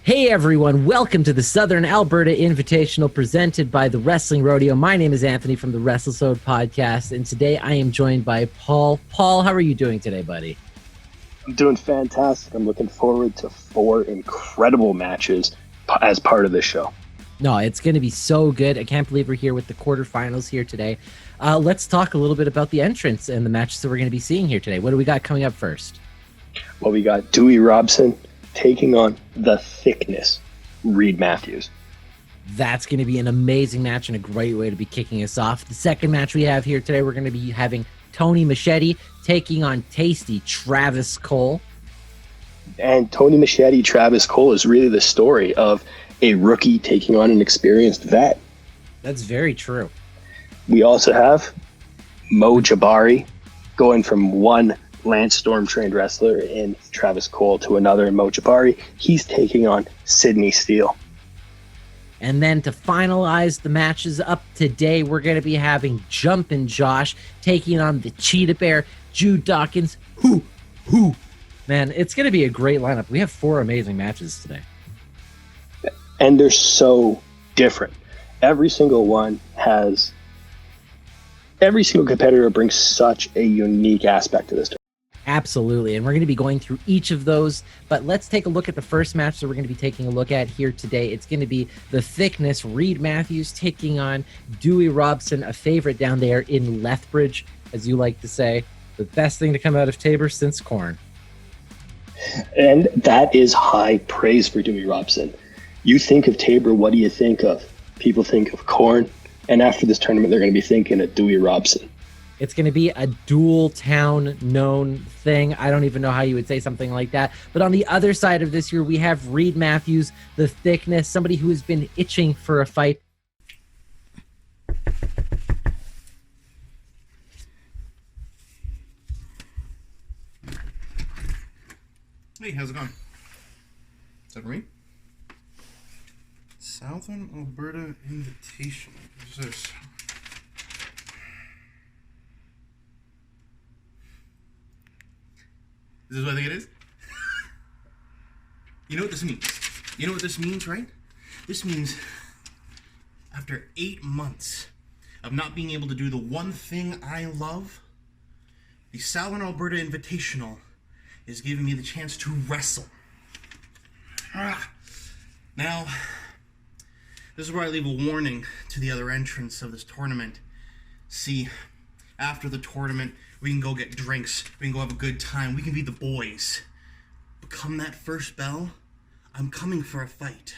Hey everyone, welcome to the Southern Alberta Invitational presented by the Wrestling Rodeo. My name is Anthony from the Wrestlesode podcast, and today I am joined by Paul. Paul, how are you doing today, buddy? I'm doing fantastic. I'm looking forward to 4 incredible matches as part of this show. No, it's going to be so good. I can't believe we're here with the quarterfinals here today. Let's talk a little bit about the entrance and the matches that we're going to be seeing here today. What do we got coming up first? Well, we got Dewey Robson taking on the thickness, Reid Matthews. That's going to be an amazing match and a great way to be kicking us off. The second match we have here today, we're going to be having Tony Machete taking on tasty Travis Cole. And Tony Machete, Travis Cole is really the story of a rookie taking on an experienced vet. That's very true. We also have Jabari going from one Lance Storm trained wrestler in Travis Cole to another in Jabari. He's taking on Steele. And then to finalize the matches up today, we're going to be having Jumpin Josh taking on the Cheetahbear, Jude, Dawkins. Man, it's going to be a great lineup. We have 4 amazing matches today. And they're so different. Every single competitor brings such a unique aspect to this. Absolutely, and we're going to be going through each of those, but let's take a look at the first match that we're going to be taking a look at here today. It's going to be the thickness, Reid Matthews taking on Dewey Robson, a favorite down there in Lethbridge, as you like to say, the best thing to come out of Tabor since corn. And that is high praise for Dewey Robson. You think of Tabor, what do you think of? People think of corn, and after this tournament, they're going to be thinking of Dewey Robson. It's going to be a dual town known thing. I don't even know how you would say something like that. But on the other side of this here, we have Reid Matthews, the thickness, somebody who has been itching for a fight. Hey, how's it going? Is that for me? Southern Alberta Invitational. What's this? Is this what I think it is? You know what this means? You know what this means, right? This means after 8 months of not being able to do the one thing I love, the Southern Alberta Invitational is giving me the chance to wrestle. Now, this is where I leave a warning to the other entrants of this tournament. See, after the tournament, we can go get drinks, we can go have a good time, we can be the boys. But come that first bell, I'm coming for a fight.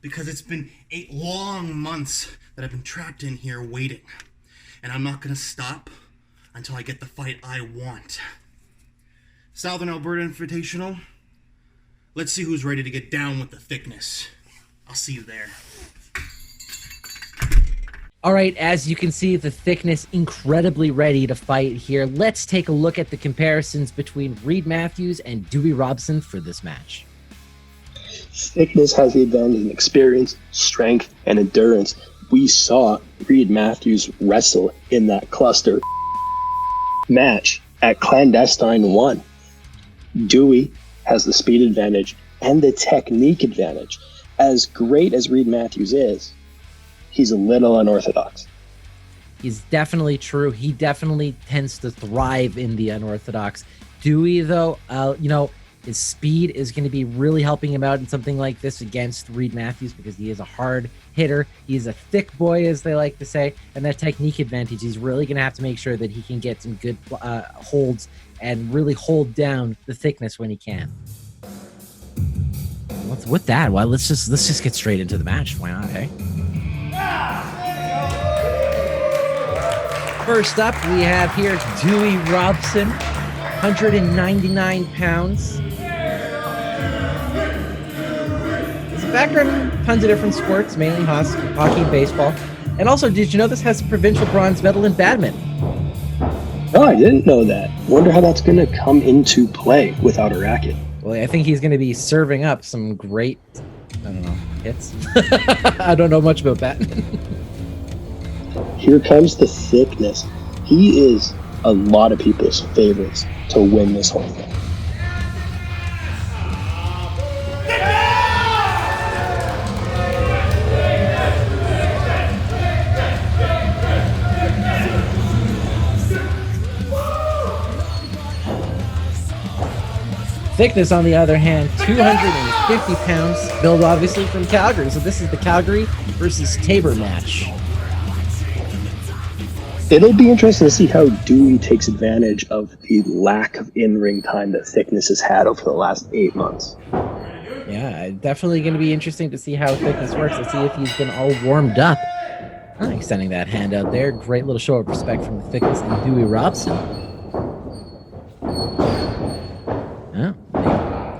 Because it's been 8 long months that I've been trapped in here waiting. And I'm not gonna stop until I get the fight I want. Southern Alberta Invitational, let's see who's ready to get down with the thickness. I'll see you there. All right, as you can see, the thickness incredibly ready to fight here. Let's take a look at the comparisons between Reid Matthews and Dewey Robson for this match. Thickness has the advantage in experience, strength, and endurance. We saw Reid Matthews wrestle in that cluster match at Clandestine 1. Dewey has the speed advantage and the technique advantage. As great as Reid Matthews is, he's a little unorthodox. He's definitely true. He definitely tends to thrive in the unorthodox. Dewey, though, his speed is going to be really helping him out in something like this against Reid Matthews because he is a hard hitter. He's a thick boy, as they like to say, and that technique advantage, he's really going to have to make sure that he can get some good holds and really hold down the thickness when he can. With that, well, let's just get straight into the match. Why not, hey? First up, we have here Dewey Robson, 199 pounds. His background in tons of different sports, mainly hockey and baseball. And also, did you know this has a provincial bronze medal in badminton? Oh, I didn't know that. Wonder how that's going to come into play without a racket. Well, I think he's going to be serving up some great, hits. I don't know much about badminton. Here comes the thickness. He is a lot of people's favorites to win this whole thing. Thickness, on the other hand, 250 pounds, billed obviously from Calgary. So this is the Calgary versus Tabor match. It'll be interesting to see how Dewey takes advantage of the lack of in-ring time that Thickness has had over the last 8 months. Yeah, definitely going to be interesting to see how Thickness works, to see if he's been all warmed up. Extending that hand out there. Great little show of respect from the Thickness and Dewey Robson.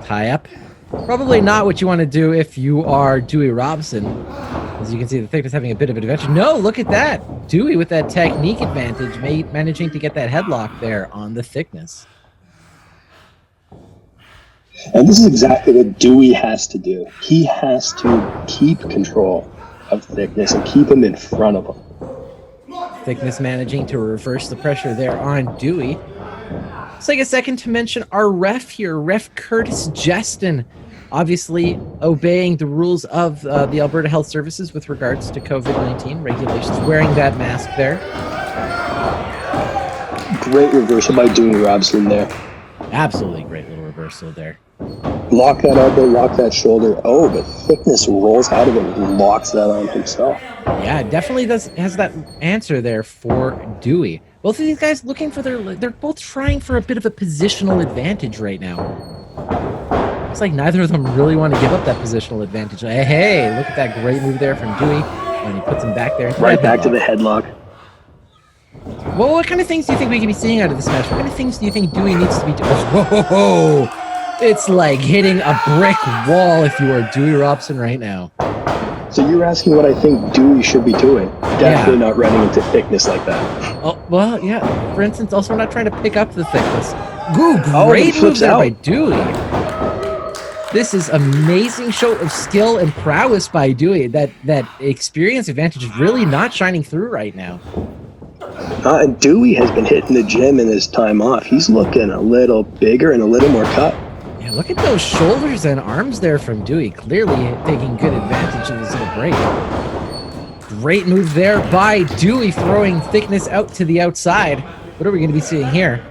Tie up. Probably not what you want to do if you are Dewey Robson. As you can see, the Thickness having a bit of an advantage. No, look at that. Dewey with that technique advantage, managing to get that headlock there on the Thickness. And this is exactly what Dewey has to do. He has to keep control of Thickness and keep him in front of him. Thickness managing to reverse the pressure there on Dewey. It's like a second to mention our ref here, Ref Curtis Justin, obviously obeying the rules of the Alberta Health Services with regards to COVID-19 regulations, wearing that mask there. Great reversal by Dewey Robson there. Absolutely great little reversal there. Lock that elbow, lock that shoulder. Oh, but Thickness rolls out of it and locks that on himself. Yeah, definitely has that answer there for Dewey. Both of these guys looking for they're both trying for a bit of a positional advantage right now. Looks like neither of them really want to give up that positional advantage. Hey, look at that great move there from Dewey. And he puts him back there. Right back to the headlock. Well, what kind of things do you think we could be seeing out of this match? What kind of things do you think Dewey needs to be doing? Whoa! It's like hitting a brick wall if you are Dewey Robson right now. So you're asking what I think Dewey should be doing. Definitely not running into Thickness like that. Oh, well, yeah. For instance, also not trying to pick up the Thickness. Ooh, great move there by Dewey. This is amazing show of skill and prowess by Dewey. That experience advantage is really not shining through right now. And Dewey has been hitting the gym in his time off. He's looking a little bigger and a little more cut. Yeah, look at those shoulders and arms there from Dewey. Clearly taking good advantage of his little break. Great move there by Dewey, throwing Thickness out to the outside. What are we going to be seeing here?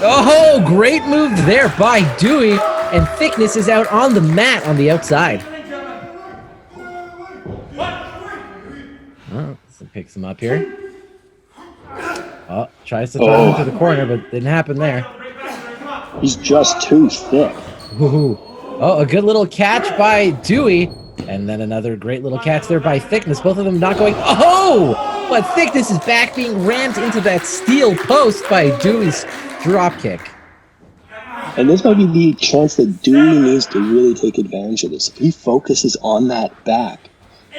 Oh, great move there by Dewey, and Thickness is out on the mat on the outside. Oh, so picks him up here. Oh, tries to throw him into the corner, but didn't happen there. He's just too thick. Ooh. Oh, a good little catch by Dewey, and then another great little catch there by Thickness. Both of them not going. Oh, but Thickness is back, being rammed into that steel post by Dewey's drop kick. And this might be the chance that Dewey needs to really take advantage of this. If he focuses on that back,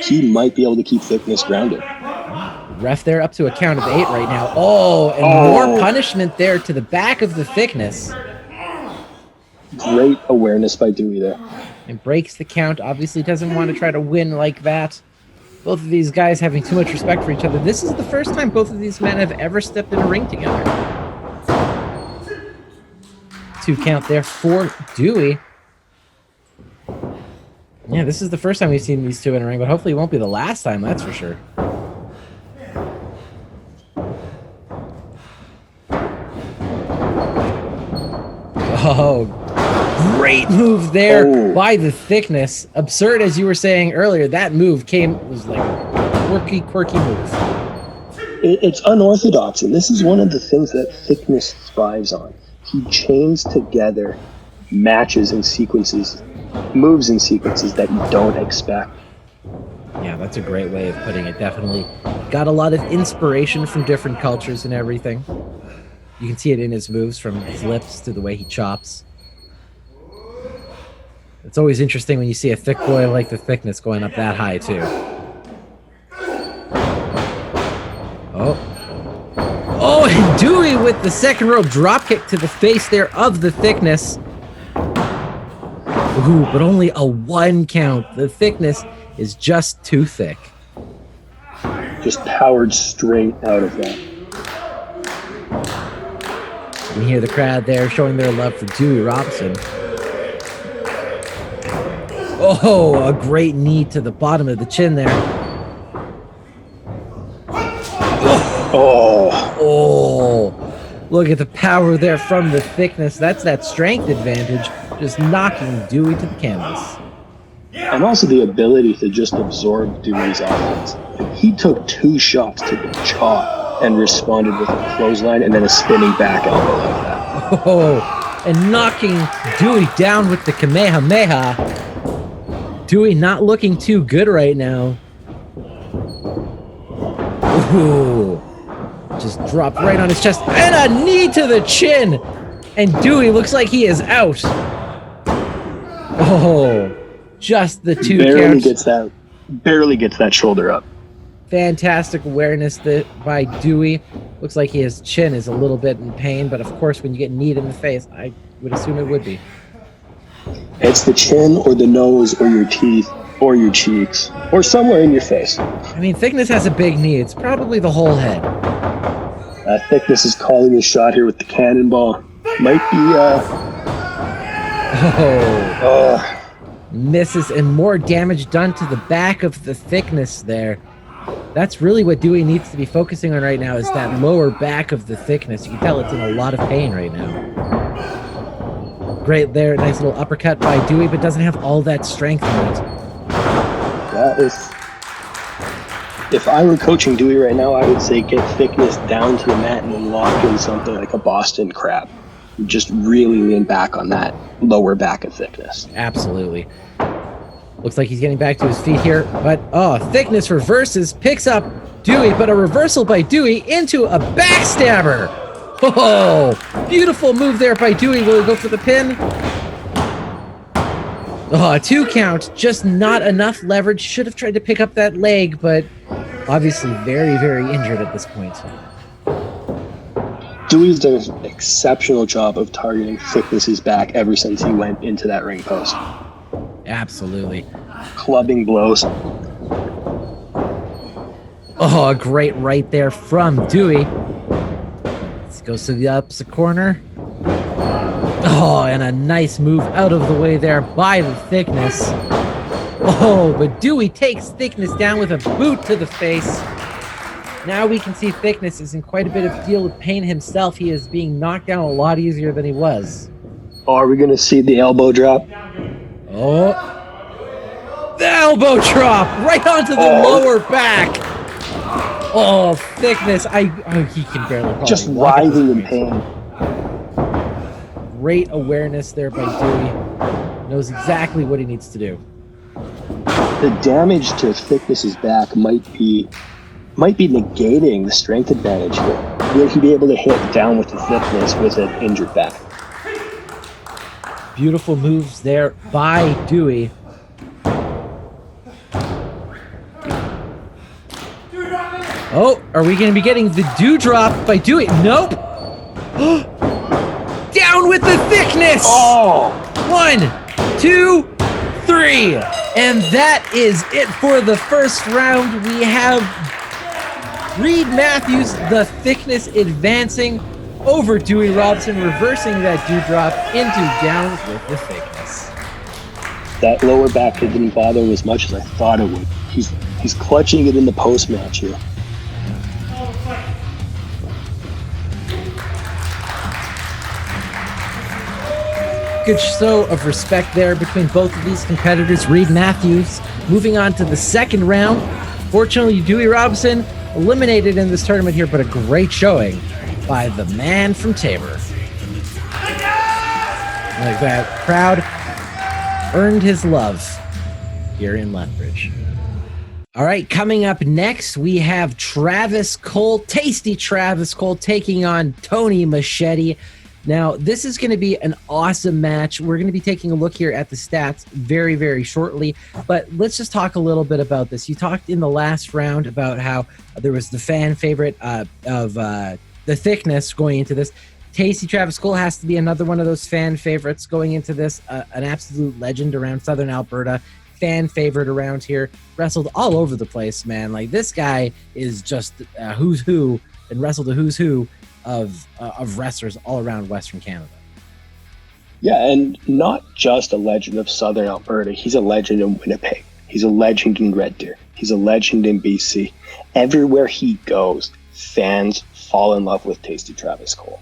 he might be able to keep Thickness grounded. Ref there up to a count of 8 right now. Oh, and more punishment there to the back of the Thickness. Great awareness by Dewey there. And breaks the count. Obviously doesn't want to try to win like that. Both of these guys having too much respect for each other. This is the first time both of these men have ever stepped in a ring together. 2 count there for Dewey. Yeah, this is the first time we've seen these two in a ring, but hopefully it won't be the last time, that's for sure. Oh, great move there by the Thickness. Absurd, as you were saying earlier. That move was like a quirky move. It's unorthodox, and this is one of the things that Thickness thrives on. He chains together matches and sequences, moves and sequences that you don't expect. Yeah, that's a great way of putting it. Definitely got a lot of inspiration from different cultures and everything. You can see it in his moves, from flips to the way he chops. It's always interesting when you see a thick boy like the Thickness going up that high, too. Oh, and Dewey with the second row drop kick to the face there of the Thickness. Ooh, but only a 1 count. The Thickness is just too thick. Just powered straight out of that. You can hear the crowd there showing their love for Dewey Robson. Oh, a great knee to the bottom of the chin there. Look at the power there from the thickness. That's that strength advantage, just knocking Dewey to the canvas. And also the ability to just absorb Dewey's offense. He took 2 shots to the jaw and responded with a clothesline and then a spinning back elbow like that. Oh, and knocking Dewey down with the Kamehameha. Dewey not looking too good right now. Ooh. Just dropped right on his chest. And a knee to the chin. And Dewey looks like he is out. Oh, just the 2 counts. Barely gets that shoulder up. Fantastic awareness by Dewey. Looks like his chin is a little bit in pain, but of course when you get kneed in the face, I would assume it would be. It's the chin or the nose or your teeth or your cheeks or somewhere in your face. I mean, Thickness has a big knee. It's probably the whole head. Thickness is calling his shot here with the cannonball. Might be, misses, and more damage done to the back of the Thickness there. That's really what Dewey needs to be focusing on right now, is that lower back of the Thickness. You can tell it's in a lot of pain right now. Great there, nice little uppercut by Dewey, but doesn't have all that strength in it. If I were coaching Dewey right now, I would say get Thickness down to the mat and then lock in something like a Boston Crab. Just really lean back on that lower back of Thickness. Absolutely. Looks like he's getting back to his feet here, but Thickness reverses, picks up Dewey, but a reversal by Dewey into a backstabber. Oh, beautiful move there by Dewey. Will he go for the pin? Oh, 2 count, just not enough leverage. Should have tried to pick up that leg, but obviously very, very injured at this point. Dewey's done an exceptional job of targeting Thickness's back ever since he went into that ring post. Absolutely. Clubbing blows. Oh, great right there from Dewey. Let's go to the opposite corner. Oh, and a nice move out of the way there by the Thickness. Oh, but Dewey takes Thickness down with a boot to the face. Now we can see Thickness is in quite a bit of deal with pain himself. He is being knocked down a lot easier than he was. Oh, are we going to see the elbow drop? Oh. The elbow drop right onto the lower back. Oh, Thickness. He can barely just writhing in pain. Great awareness there by Dewey. Knows exactly what he needs to do. The damage to Thickness's back might be negating the strength advantage here. Will he be able to hit down with the Thickness with an injured back? Beautiful moves there by Dewey. Oh, are we going to be getting the dewdrop by Dewey? Nope. Down with the Thickness. Oh. 1, 2, 3. And that is it for the first round. We have Reid Matthews, the Thickness, advancing over Dewey Robson, reversing that dewdrop into down with the Thickness. That lower back didn't bother him as much as I thought it would. He's clutching it in the post-match here. Good show of respect there between both of these competitors. Reid Matthews moving on to the second round. Fortunately, Dewey Robson eliminated in this tournament here, but a great showing by the man from Tabor. Like that crowd earned his love here in Lethbridge. All right, coming up next, we have Travis Cole, tasty Travis Cole, taking on Tony Machete. Now, this is going to be an awesome match. We're going to be taking a look here at the stats very, very shortly, but let's just talk a little bit about this. You talked in the last round about how there was the fan favorite of the Thickness going into this. Tasty Travis Cole has to be another one of those fan favorites going into this, an absolute legend around Southern Alberta, fan favorite around here, wrestled all over the place, man. Like, this guy is just a who's who and wrestled a who's who of wrestlers all around Western Canada. Yeah, and not just a legend of Southern Alberta. He's a legend in Winnipeg. He's a legend in Red Deer. He's a legend in BC. Everywhere he goes, fans fall in love with Tasty Travis Cole.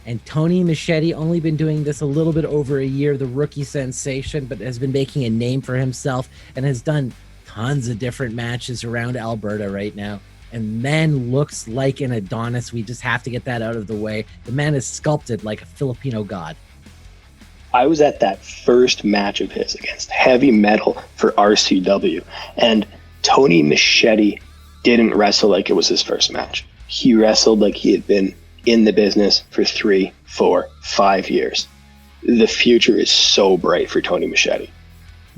And Tony Machete, only been doing this a little bit over a year, the rookie sensation, but has been making a name for himself and has done tons of different matches around Alberta right now. And man looks like an Adonis. We just have to get that out of the way. The man is sculpted like a Filipino god. I was at that first match of his against Heavy Metal for RCW, and Tony Machete didn't wrestle like it was his first match. He wrestled like he had been in the business for 3, 4, 5 years. The future is so bright for Tony Machete.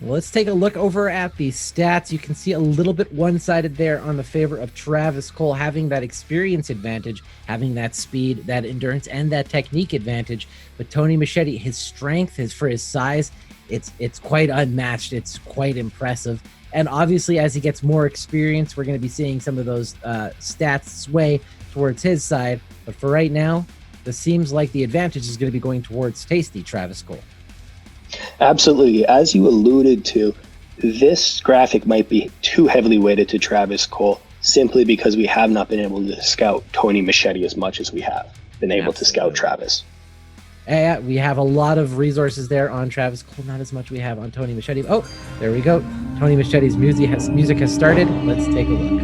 Well, let's take a look over at the stats. You can see a little bit one-sided there on the favor of Travis Cole, having that experience advantage, having that speed, that endurance, and that technique advantage. But Tony Machete, his strength, for his size, it's quite unmatched. It's quite impressive. And obviously, as he gets more experience, we're going to be seeing some of those stats sway towards his side. But for right now, this seems like the advantage is going to be going towards tasty Travis Cole. Absolutely. As you alluded to, this graphic might be too heavily weighted to Travis Cole simply because we have not been able to scout Tony Machete as much as we have been able to scout Travis. Yeah, we have a lot of resources there on Travis Cole, not as much we have on Tony Machete. Oh, there we go. Tony Machete's music has started. Let's take a look.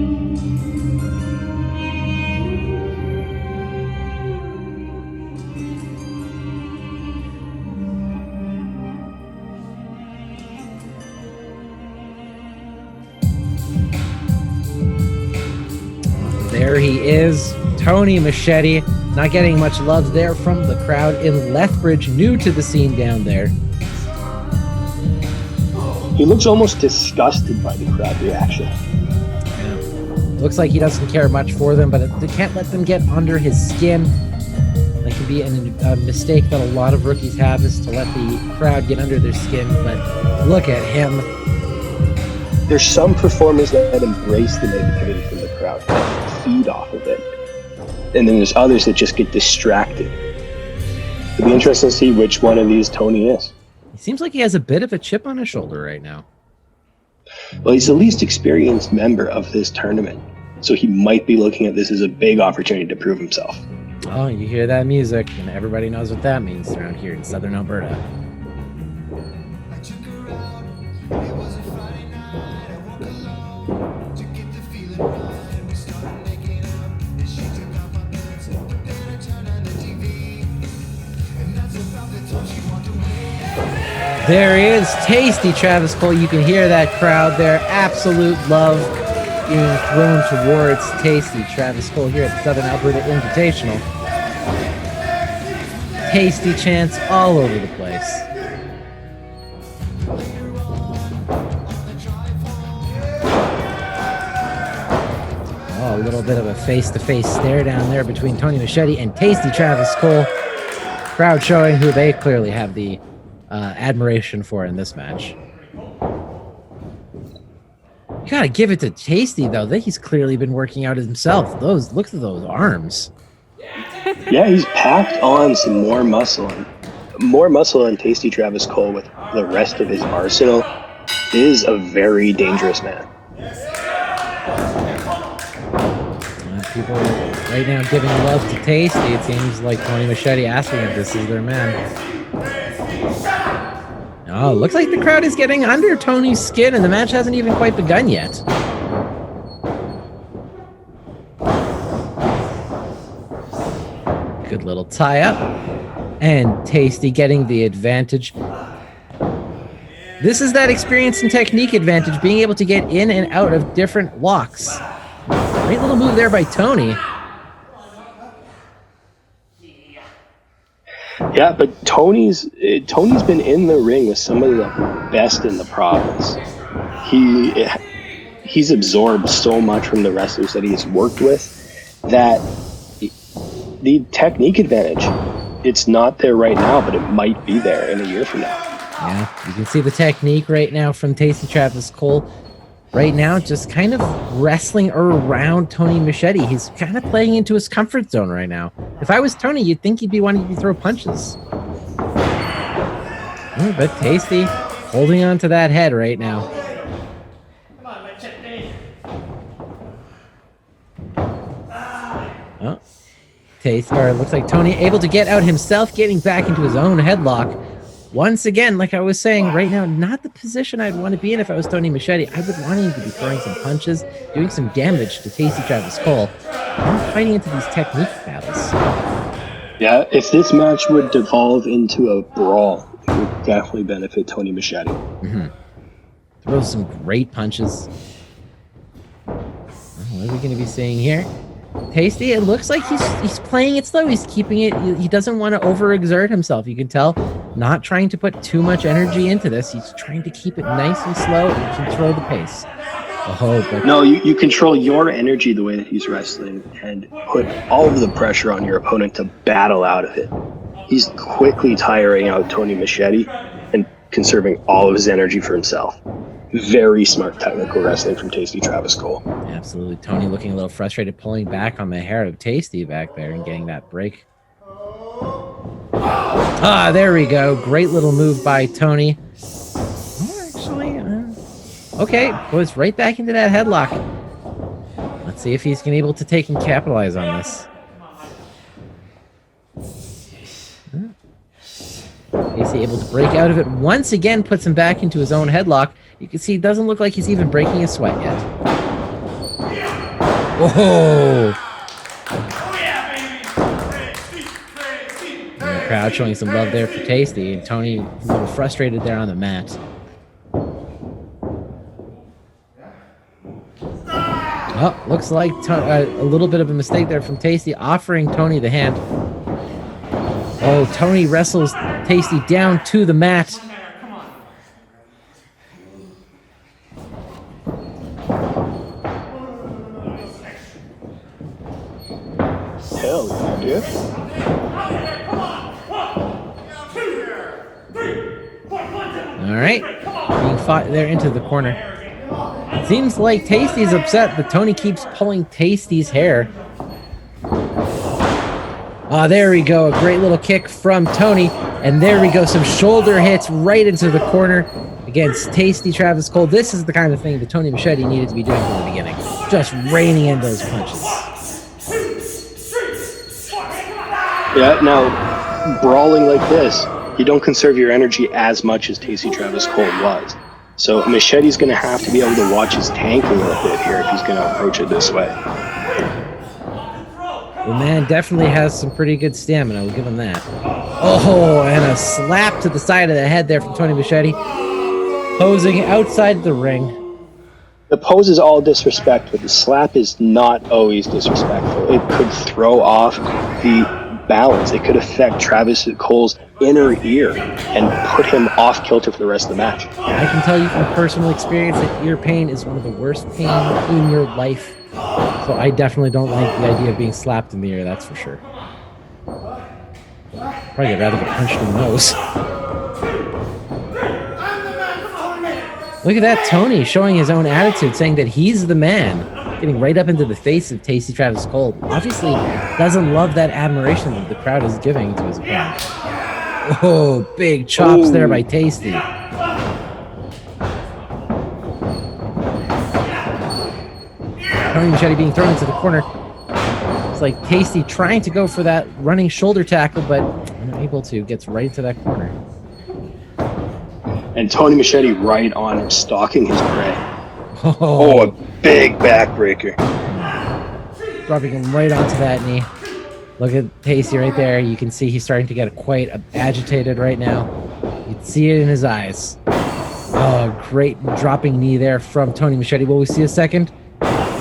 There he is, Tony Machete, not getting much love there from the crowd in Lethbridge, new to the scene down there. He looks almost disgusted by the crowd reaction. Yeah. Looks like he doesn't care much for them, but they can't let them get under his skin. That can be a mistake that a lot of rookies have, is to let the crowd get under their skin, but look at him. There's some performers that embrace the negativity from the crowd, feed off of it. And then there's others that just get distracted. It'll be interesting to see which one of these Tony is. He seems like he has a bit of a chip on his shoulder right now. Well, he's the least experienced member of this tournament, so he might be looking at this as a big opportunity to prove himself. Oh, you hear that music, and everybody knows what that means around here in Southern Alberta. There is tasty Travis Cole. You can hear that crowd there. Absolute love being thrown towards tasty Travis Cole here at the Southern Alberta Invitational. Tasty chants all over the place. Oh, a little bit of a face-to-face stare down there between Tony Machete and tasty Travis Cole. Crowd showing who they clearly have the admiration for in this match. You gotta give it to Tasty though. That he's clearly been working out himself. Look at those arms. Yeah, he's packed on some more muscle on Tasty Travis Cole with the rest of his arsenal. Is a very dangerous man. People right now giving love to Tasty. It seems like Tony Machete asking if this is their man. Oh, looks like the crowd is getting under Tony's skin, and the match hasn't even quite begun yet. Good little tie-up. And Tasty getting the advantage. This is that experience and technique advantage, being able to get in and out of different locks. Great little move there by Tony. Yeah, but Tony's been in the ring with some of the best in the province. He's absorbed so much from the wrestlers that he's worked with that the technique advantage, it's not there right now, but it might be there in a year from now. Yeah, you can see the technique right now from Tasty Travis Cole. Right now, just kind of wrestling around Tony Machete. He's kind of playing into his comfort zone right now. If I was Tony, you'd think he'd be wanting to throw punches. But Tasty holding on to that head right now. Come on, Machete. Oh. it looks like Tony able to get out himself, getting back into his own headlock. Once again, like I was saying, right now, not the position I'd want to be in if I was Tony Machete. I would want him to be throwing some punches, doing some damage to Tasty Travis Cole, and fighting into these technique battles. Yeah, if this match would devolve into a brawl, it would definitely benefit Tony Machete. Throws some great punches. What are we going to be seeing here? Tasty, it looks like he's playing it slow. He's keeping it. He doesn't want to overexert himself. You can tell, not trying to put too much energy into this. He's trying to keep it nice and slow and control the pace. But No, you control your energy the way that he's wrestling and put all of the pressure on your opponent to battle out of it. He's quickly tiring out Tony Machete and conserving all of his energy for himself. Very smart technical wrestling from Tasty Travis Cole. Absolutely. Tony looking a little frustrated, pulling back on the hair of Tasty back there and getting that break. Ah, there we go. Great little move by Tony. Oh, actually, okay, goes right back into that headlock. Let's see if he's going to be able to take and capitalize on this. Tasty able to break out of it once again, puts him back into his own headlock. You can see it doesn't look like he's even breaking a sweat yet. Whoa! And the crowd showing some love there for Tasty, and Tony a little frustrated there on the mat. Oh, looks like a little bit of a mistake there from Tasty, offering Tony the hand. Oh, Tony wrestles Tasty down to the mat. Hell yeah, dude. All right, being fought there into the corner. Seems like Tasty's upset, but Tony keeps pulling Tasty's hair. Ah, there we go. A great little kick from Tony. And there we go. Some shoulder hits right into the corner against Tasty Travis Cole. This is the kind of thing that Tony Machete needed to be doing from the beginning. Just raining in those punches. Yeah, now, brawling like this, you don't conserve your energy as much as Tasty Travis Cole was. So Machete's going to have to be able to watch his tank a little bit here if he's going to approach it this way. The man definitely has some pretty good stamina. We'll give him that. Oh, and a slap to the side of the head there from Tony Machete. Posing outside the ring. The pose is all disrespect, but the slap is not always disrespectful. It could throw off the balance. It could affect Travis Cole's inner ear and put him off kilter for the rest of the match. I can tell you from personal experience that ear pain is one of the worst pain in your life. So I definitely don't like the idea of being slapped in the ear, that's for sure. Probably I'd rather get punched in the nose. Look at that, Tony showing his own attitude, saying that he's the man, getting right up into the face of Tasty Travis Cole. Obviously doesn't love that admiration that the crowd is giving to his opponent. Oh, big chops there by Tasty. Tony Machete being thrown into the corner. It's like Tasty trying to go for that running shoulder tackle, but unable to. Gets right into that corner. And Tony Machete right on him, stalking his prey. Oh, a big backbreaker. Dropping him right onto that knee. Look at Tasty right there. You can see he's starting to get quite agitated right now. You can see it in his eyes. Oh, great dropping knee there from Tony Machete. Will we see a second?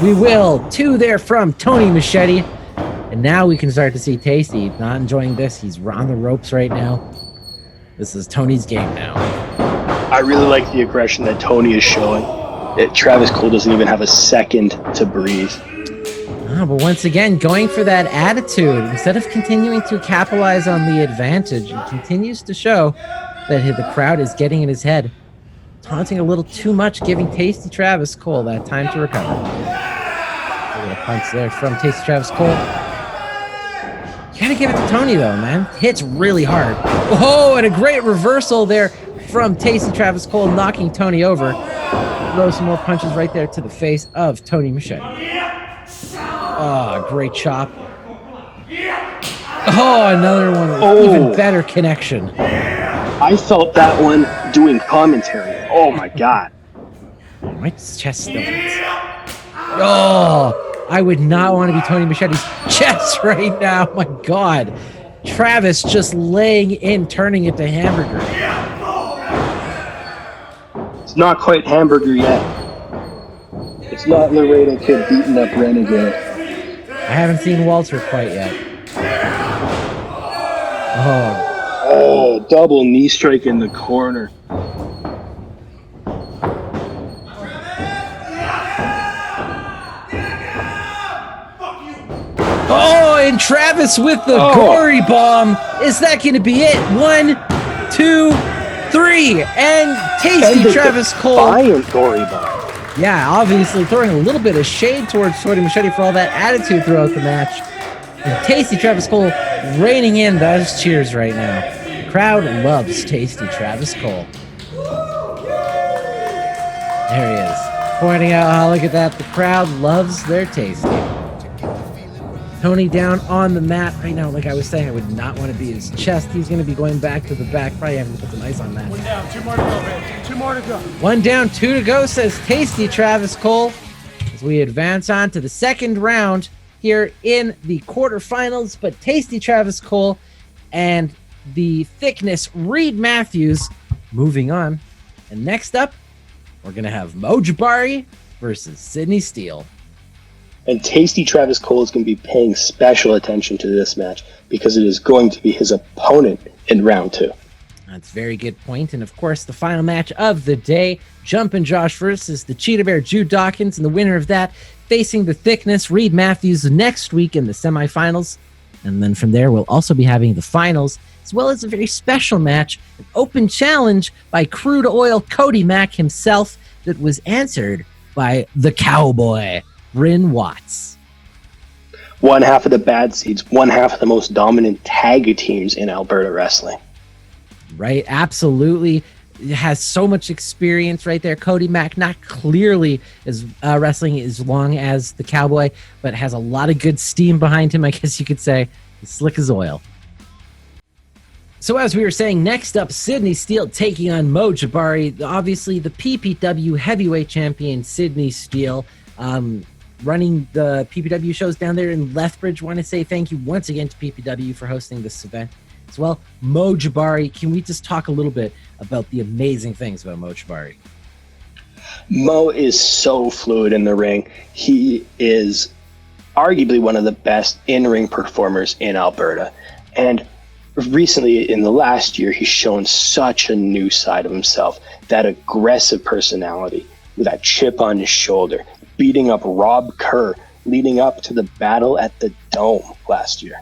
We will. 2 there from Tony Machete. And now we can start to see Tasty not enjoying this. He's on the ropes right now. This is Tony's game now. I really like the aggression that Tony is showing. Travis Cole doesn't even have a second to breathe. Oh, but once again, going for that attitude. Instead of continuing to capitalize on the advantage, he continues to show that the crowd is getting in his head. Taunting a little too much, giving Tasty Travis Cole that time to recover. A little punch there from Tasty Travis Cole. You gotta give it to Tony, though, man. Hits really hard. Oh, and a great reversal there from Tasty Travis Cole, knocking Tony over. Throw some more punches right there to the face of Tony Machete. Oh, great chop. Oh, another one with even better connection. I felt that one doing commentary. Oh my God. My chest still hurts. Oh, I would not want to be Tony Machete's chest right now. My God. Travis just laying in, turning it to hamburger. It's not quite hamburger yet. It's not Laredo Kid beating up Renegade. I haven't seen Walter quite yet. Oh, double knee strike in the corner. Oh, and Travis with the gory bomb. Is that going to be it? 1, 2, 3. And tasty Travis Cole. Defiant gory bomb. Yeah, obviously throwing a little bit of shade towards Tony Machete for all that attitude throughout the match. And tasty Travis Cole reining in those cheers right now. The crowd loves tasty Travis Cole. There he is, pointing out, look at that. The crowd loves their tasty. Tony down on the mat right now. Like I was saying, I would not want to be his chest. He's going to be going back to the back, probably having to put some ice on that. 1 down, 2 more to go, man. 2 more to go. 1 down, 2 to go, says tasty Travis Cole. As we advance on to the second round here in the quarterfinals, but tasty Travis Cole and the thickness Reid Matthews moving on. And next up, we're going to have Jabari versus Sydney Steele. And tasty Travis Cole is going to be paying special attention to this match because it is going to be his opponent in round 2. That's a very good point. And of course, the final match of the day, Jumpin Josh versus the Cheetahbear Jude Dawkins, and the winner of that facing the thickness Reid Matthews next week in the semifinals. And then from there, we'll also be having the finals, as well as a very special match, an open challenge by Crude Oil Cody Mack himself that was answered by the Cowboy, Bryn Watts. One half of the bad seeds, one half of the most dominant tag teams in Alberta wrestling. Right, absolutely. Has so much experience right there. Cody Mack, not clearly as wrestling as long as the Cowboy, but has a lot of good steam behind him, I guess you could say. He's slick as oil. So as we were saying, next up, Sydney Steele taking on Jabari. Obviously, the PPW heavyweight champion, Sydney Steele, running the PPW shows down there in Lethbridge. Want to say thank you once again to PPW for hosting this event as well. Jabari, can we just talk a little bit about the amazing things about Jabari? Mo is so fluid in the ring. He is arguably one of the best in-ring performers in Alberta. And recently, in the last year, he's shown such a new side of himself. That aggressive personality with that chip on his shoulder, beating up Rob Kerr, leading up to the battle at the Dome last year.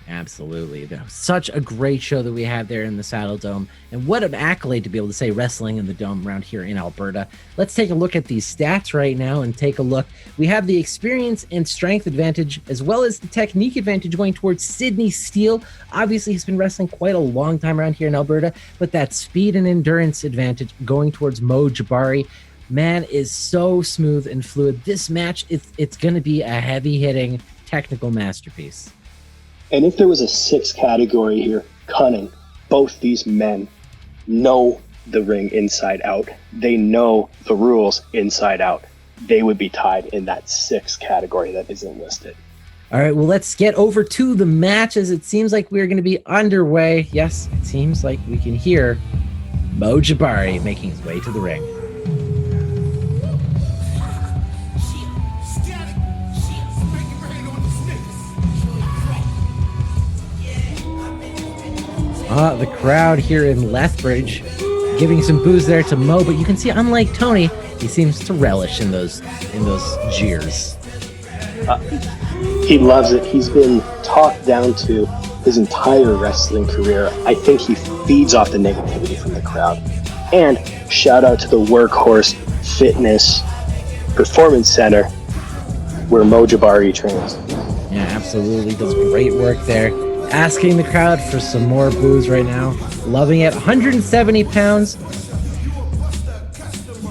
Absolutely. That was such a great show that we had there in the Saddle Dome. And what an accolade to be able to say wrestling in the Dome around here in Alberta. Let's take a look at these stats right now and take a look. We have the experience and strength advantage as well as the technique advantage going towards Sydney Steele. Obviously, he's been wrestling quite a long time around here in Alberta, but that speed and endurance advantage going towards Jabari. Man is so smooth and fluid. This match, it's going to be a heavy-hitting technical masterpiece. And if there was a 6th category here, cunning, both these men know the ring inside out. They know the rules inside out. They would be tied in that 6th category that isn't listed. All right, well, let's get over to the matches. It seems like we're going to be underway. Yes, it seems like we can hear Jabari making his way to the ring. The crowd here in Lethbridge giving some boos there to Mo, but you can see, unlike Tony, he seems to relish in those jeers. He loves it. He's been talked down to his entire wrestling career. I think he feeds off the negativity from the crowd. And shout out to the Workhorse Fitness Performance Center where Jabari trains. Yeah, absolutely. Does great work there. Asking the crowd for some more booze right now. Loving it. 170 pounds.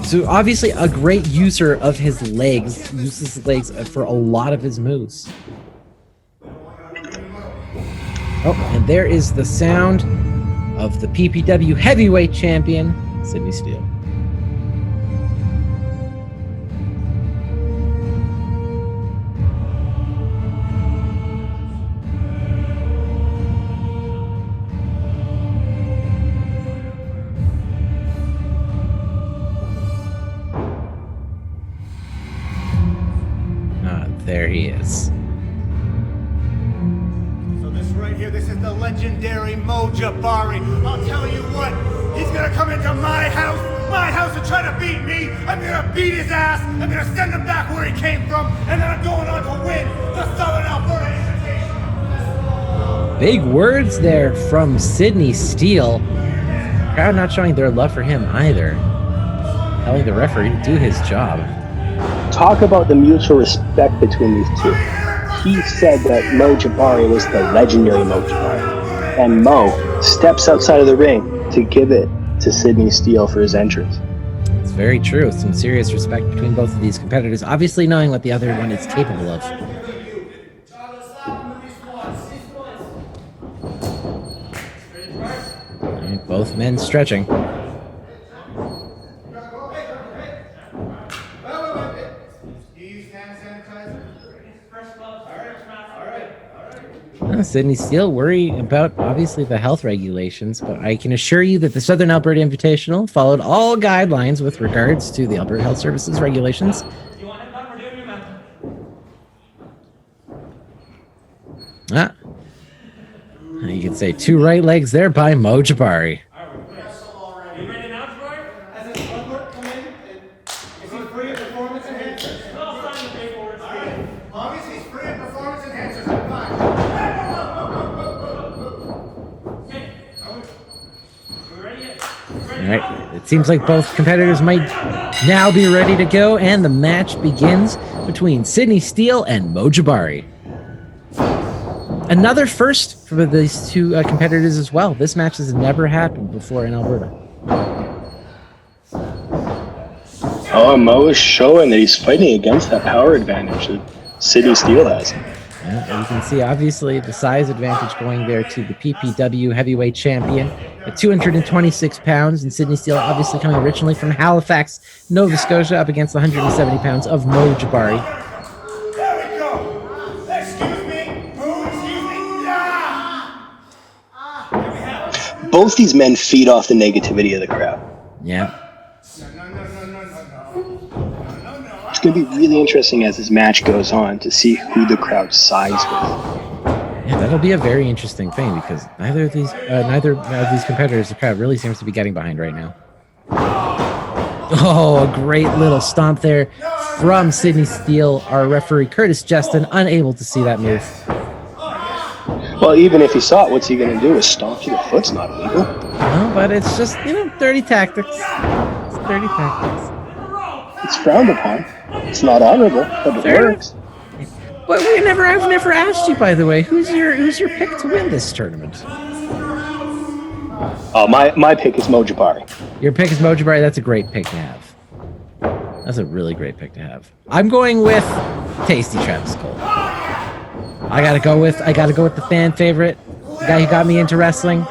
So obviously a great user of his legs. Uses his legs for a lot of his moves. Oh, and there is the sound of the PPW heavyweight champion, Sydney Steele. There he is. So this right here, this is the legendary Jabari. I'll tell you what, he's gonna come into my house and try to beat me. I'm gonna beat his ass. I'm gonna send him back where he came from, and then I'm going on to win the Southern Alberta Invitational. Big words there from Sydney Steele. Crowd not showing their love for him either. Telling the referee to do his job. Talk about the mutual respect between these two. He said that Jabari was the legendary Jabari. And Mo steps outside of the ring to give it to Sydney Steele for his entrance. It's very true. Some serious respect between both of these competitors, obviously knowing what the other one is capable of. And both men stretching. Sydney Steele worry about, obviously, the health regulations, but I can assure you that the Southern Alberta Invitational followed all guidelines with regards to the Alberta Health Services regulations. You can say 2 right legs there by Jabari. It seems like both competitors might now be ready to go, and the match begins between Sydney Steele and Jabari. Another first for these two competitors as well. This match has never happened before in Alberta. Oh, Mo is showing that he's fighting against that power advantage that Sydney Steele has. Yeah, you can see, obviously, the size advantage going there to the PPW heavyweight champion at 226 pounds, and Sydney Steele obviously coming originally from Halifax, Nova Scotia, up against the 170 pounds of Jabari. There we go. Excuse me. Both these men feed off the negativity of the crowd. Yeah. It's going to be really interesting as this match goes on to see who the crowd sides with. Yeah, that'll be a very interesting thing because neither of these competitors, the crowd really seems to be getting behind right now. Oh, a great little stomp there from Sydney Steele. Our referee, Curtis Justin, unable to see that move. Well, even if he saw it, what's he going to do? A stomp to the foot's not illegal. No, but it's just, dirty tactics. It's dirty tactics. It's frowned upon. It's not honorable, but it works. But I've never asked you, by the way, who's your pick to win this tournament? Oh, my pick is Jabari. Your pick is Jabari. That's a great pick to have. That's a really great pick to have. I'm going with Tasty Travis Cole. I gotta go with the fan favorite, the guy who got me into wrestling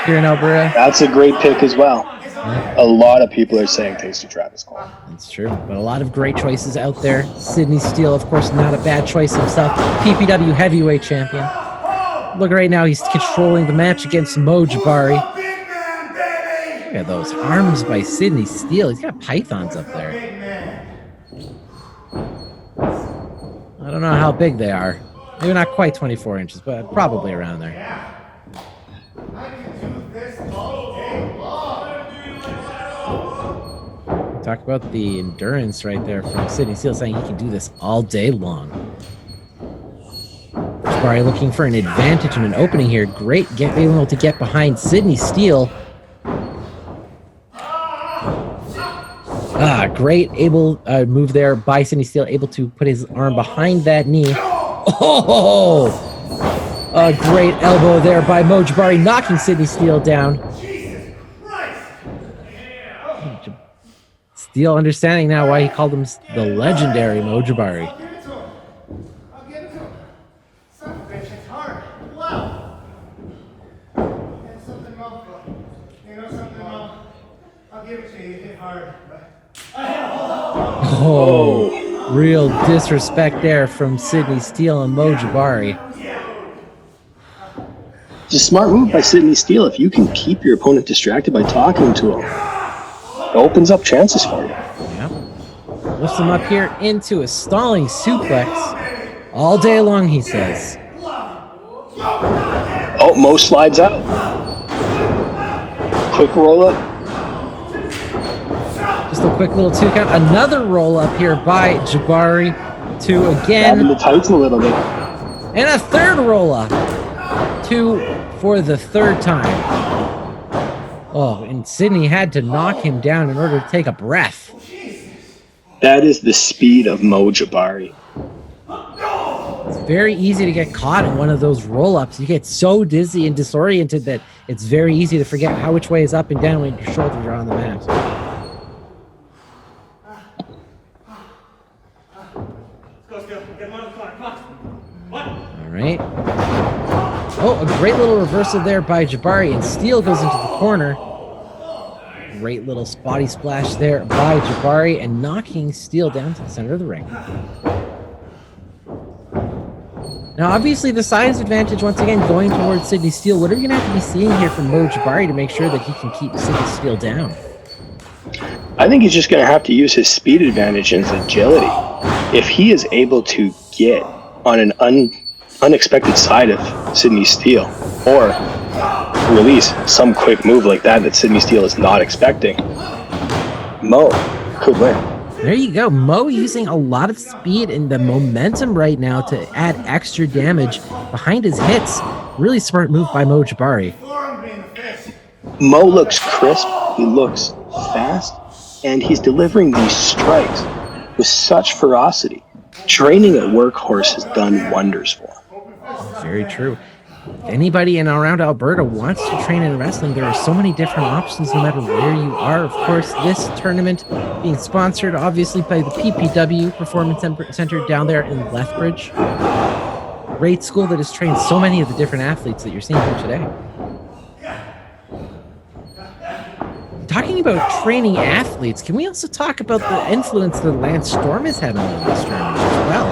here in Alberta. That's a great pick as well. Yeah. A lot of people are saying Tasty Travis Cole. That's true, but a lot of great choices out there. Sydney Steele, of course, not a bad choice himself. PPW heavyweight champion. Look, right now he's controlling the match against Jabari. Look at those arms by Sydney Steele. He's got pythons up there. I don't know how big they are. Maybe not quite 24 inches, but probably around there. Talk about the endurance right there from Sydney Steele, saying he can do this all day long. Jabari looking for an advantage and an opening here. Great being able to get behind Sydney Steele. Great move there by Sydney Steele, able to put his arm behind that knee. Oh! A great elbow there by Jabari, knocking Sydney Steele down. Steele understanding now why he called him the legendary Jabari. I'll give it to him. Son of a bitch, it's hard. Wow. I'll give it to you. Hit hard. Oh, real disrespect there from Sidney Steele and Mo Jabari. It's a smart move by Sidney Steele. If you can keep your opponent distracted by talking to him, it opens up chances for you. Yep. Lifts him up here into a stalling suplex. All day long, he says. Oh, Mo slides out. Quick roll up. Just a quick little 2 count. Another roll up here by Jabari to Grabbing again. the tights a little bit. And a third roll up. 2 for the third time. Oh, and Sidney had to knock him down in order to take a breath. That is the speed of Mo Jabari. It's very easy to get caught in one of those roll-ups. You get so dizzy and disoriented that it's very easy to forget which way is up and down when your shoulders are on the mat. All right. Oh, a great little reversal there by Jabari, and Steele goes into the corner. Great little spotty splash there by Jabari, and knocking Steele down to the center of the ring. Now, obviously, the size advantage, once again, going towards Sidney Steele. What are we going to have to be seeing here from Mo Jabari to make sure that he can keep Sidney Steele down? I think he's just going to have to use his speed advantage and his agility. If he is able to get on an unexpected side of Sidney Steele, or release some quick move like that Sidney Steele is not expecting, Mo could win. There you go. Mo using a lot of speed and the momentum right now to add extra damage behind his hits. Really smart move by Mo Jabari. Mo looks crisp, he looks fast, and he's delivering these strikes with such ferocity. Training at Workhorse has done wonders for him. Very true. If anybody in around Alberta wants to train in wrestling, there are so many different options no matter where you are. Of course, this tournament being sponsored obviously by the PPW Performance Center down there in Lethbridge. Great school that has trained so many of the different athletes that you're seeing here today. Talking about training athletes, can we also talk about the influence that Lance Storm is having on this tournament as well?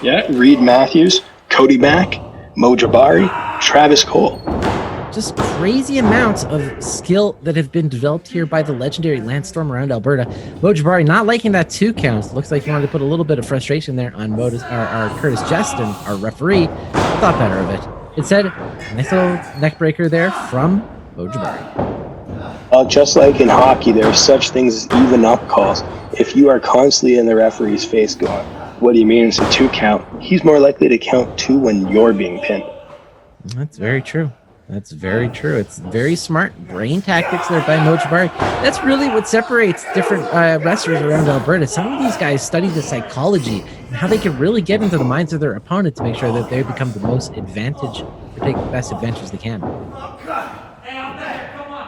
Yeah, Reid Matthews, Cody Mack, Mo Jabari, Travis Cole. Just crazy amounts of skill that have been developed here by the legendary Lance Storm around Alberta. Mo Jabari not liking that 2 count. Looks like he wanted to put a little bit of frustration there on our Curtis Justin, our referee. Thought better of it. Instead, nice little neck breaker there from Mo Jabari. Just like in hockey, there are such things as even up calls. If you are constantly in the referee's face going, what do you mean it's a 2 count? He's more likely to count 2 when you're being pinned. That's very true. That's very true. It's very smart brain tactics there by Mo Jabari. That's really what separates different wrestlers around Alberta. Some of these guys study the psychology and how they can really get into the minds of their opponent to make sure that they become the most advantage or take the best advantage they can.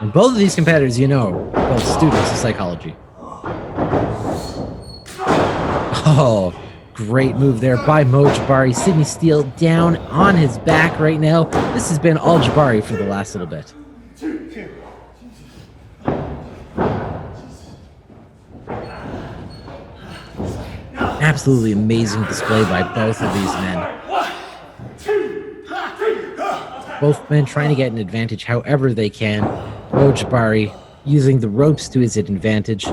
And both of these competitors, both students of psychology. Oh, great move there by Mo Jabari. Sidney Steele down on his back right now. This has been all Jabari for the last little bit. Absolutely amazing display by both of these men. Both men trying to get an advantage however they can. Mo Jabari using the ropes to his advantage.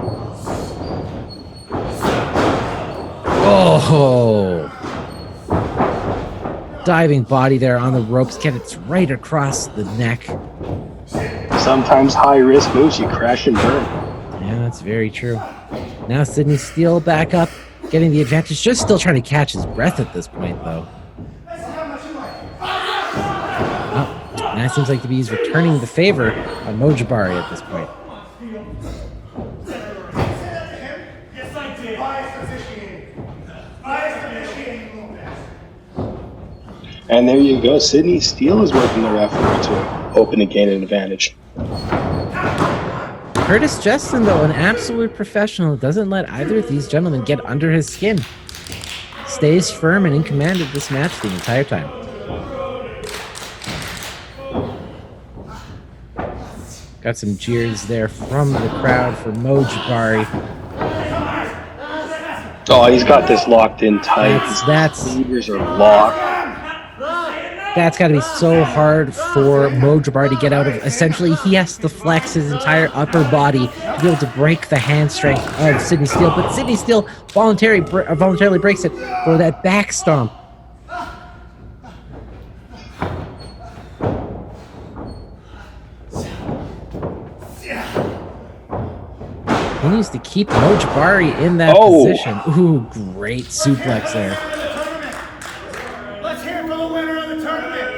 Oh! Diving body there on the ropes. Get it right across the neck. Sometimes high-risk moves, you crash and burn. Yeah, that's very true. Now Sidney Steele back up, getting the advantage. Just still trying to catch his breath at this point, though. And that seems like to be he's returning the favor on Mo Jabari at this point. And there you go. Sidney Steele is working the referee to open and gain an advantage. Curtis Justin, though, an absolute professional, doesn't let either of these gentlemen get under his skin. Stays firm and in command of this match the entire time. Got some cheers there from the crowd for Mo Jabari. Oh, he's got this locked in tight. That's His fingers are locked. That's got to be so hard for Mo Jabari to get out of. Essentially, he has to flex his entire upper body to be able to break the hand strength of Sydney Steele. But Sydney Steele voluntarily breaks it for that back stomp. He needs to keep Mo Jabari in that position. Ooh, great suplex there. Let's hear it for the winner of the tournament.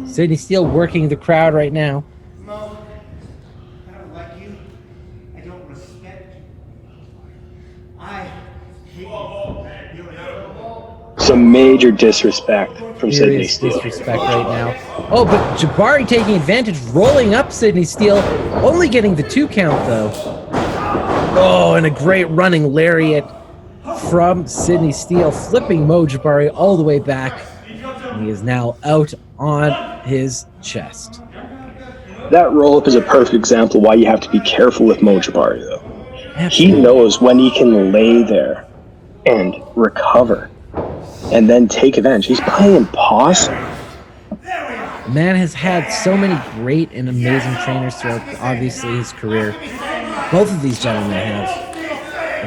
Sydney Steele working the crowd right now. Mo, I don't like you. I don't respect you. I hate you. Some major disrespect from Sydney Serious Steele. disrespect right now. Oh, but Jabari taking advantage, rolling up Sydney Steele, only getting the 2 count though. Oh, and a great running lariat from Sydney Steele, flipping Mo Jabari all the way back. And he is now out on his chest. That roll-up is a perfect example why you have to be careful with Mo Jabari, though. Absolutely. He knows when he can lay there and recover and then take advantage. He's playing possum. The man has had so many great and amazing trainers throughout, obviously, his career. Both of these gentlemen have.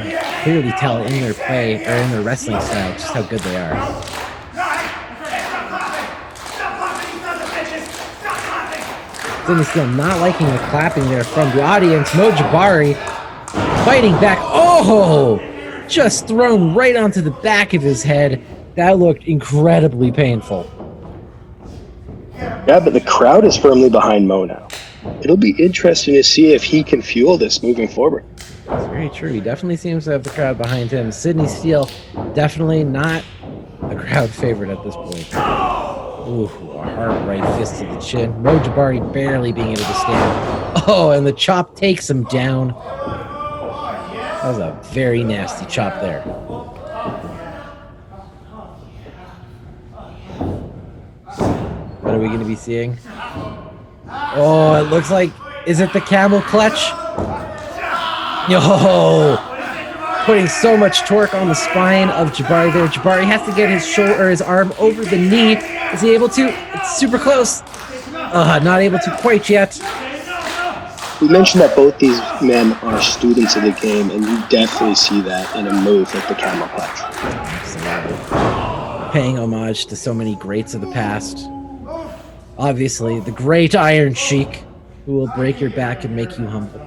You can clearly tell in their play, or in their wrestling style, just how good they are. Sydney Steele not liking the clapping there from the audience. Mo Jabari fighting back. Oh! Just thrown right onto the back of his head. That looked incredibly painful. Yeah, but the crowd is firmly behind Mo now. It'll be interesting to see if he can fuel this moving forward. That's very true. He definitely seems to have the crowd behind him. Sydney Steele, definitely not the crowd favorite at this point. Ooh, a hard right fist to the chin. Mo Jabari barely being able to stand. Oh, and the chop takes him down. That was a very nasty chop there. What are we going to be seeing? Oh, it looks like... Is it the camel clutch? Yo! Putting so much torque on the spine of Jabari there. Jabari has to get his shoulder or his arm over the knee. Is he able to? It's super close. Not able to quite yet. We mentioned that both these men are students of the game, and you definitely see that in a move like the camel clutch. Absolutely. Paying homage to so many greats of the past. Obviously, the great Iron Sheik, who will break your back and make you humble.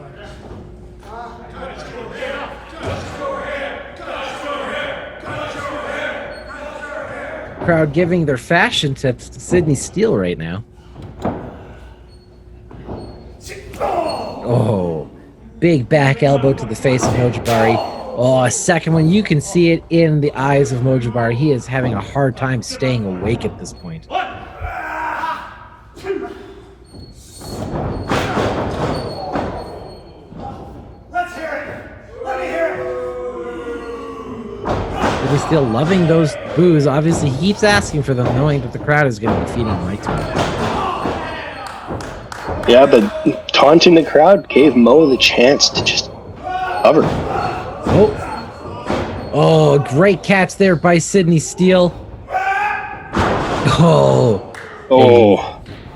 Crowd giving their fashion tips to Sydney Steele right now. Oh, big back elbow to the face of Mo Jabari. Oh, a second one. You can see it in the eyes of Mo Jabari. He is having a hard time staying awake at this point. Let's hear it. Let me hear it. Sydney Steele loving those boos. Obviously, he keeps asking for them, knowing that the crowd is going to be feeding right to him. Yeah, but taunting the crowd gave Mo the chance to just cover. Oh, great catch there by Sydney Steele. Oh,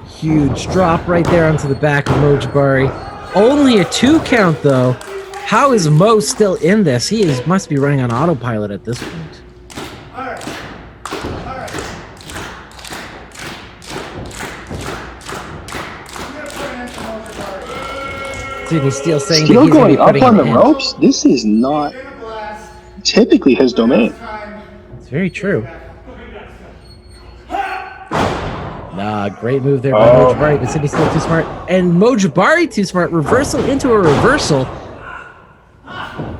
huge drop right there onto the back of Mo Jabari. Only a 2 count, though. How is Mo still in this? He must be running on autopilot at this point. Sydney Steele saying Steele that he's going going to be up putting on the in. ropes? This is not typically his domain. It's very true. Great move there by Mo Jabari, but Sydney Steele too smart. And Mo Jabari too smart. Reversal into a reversal.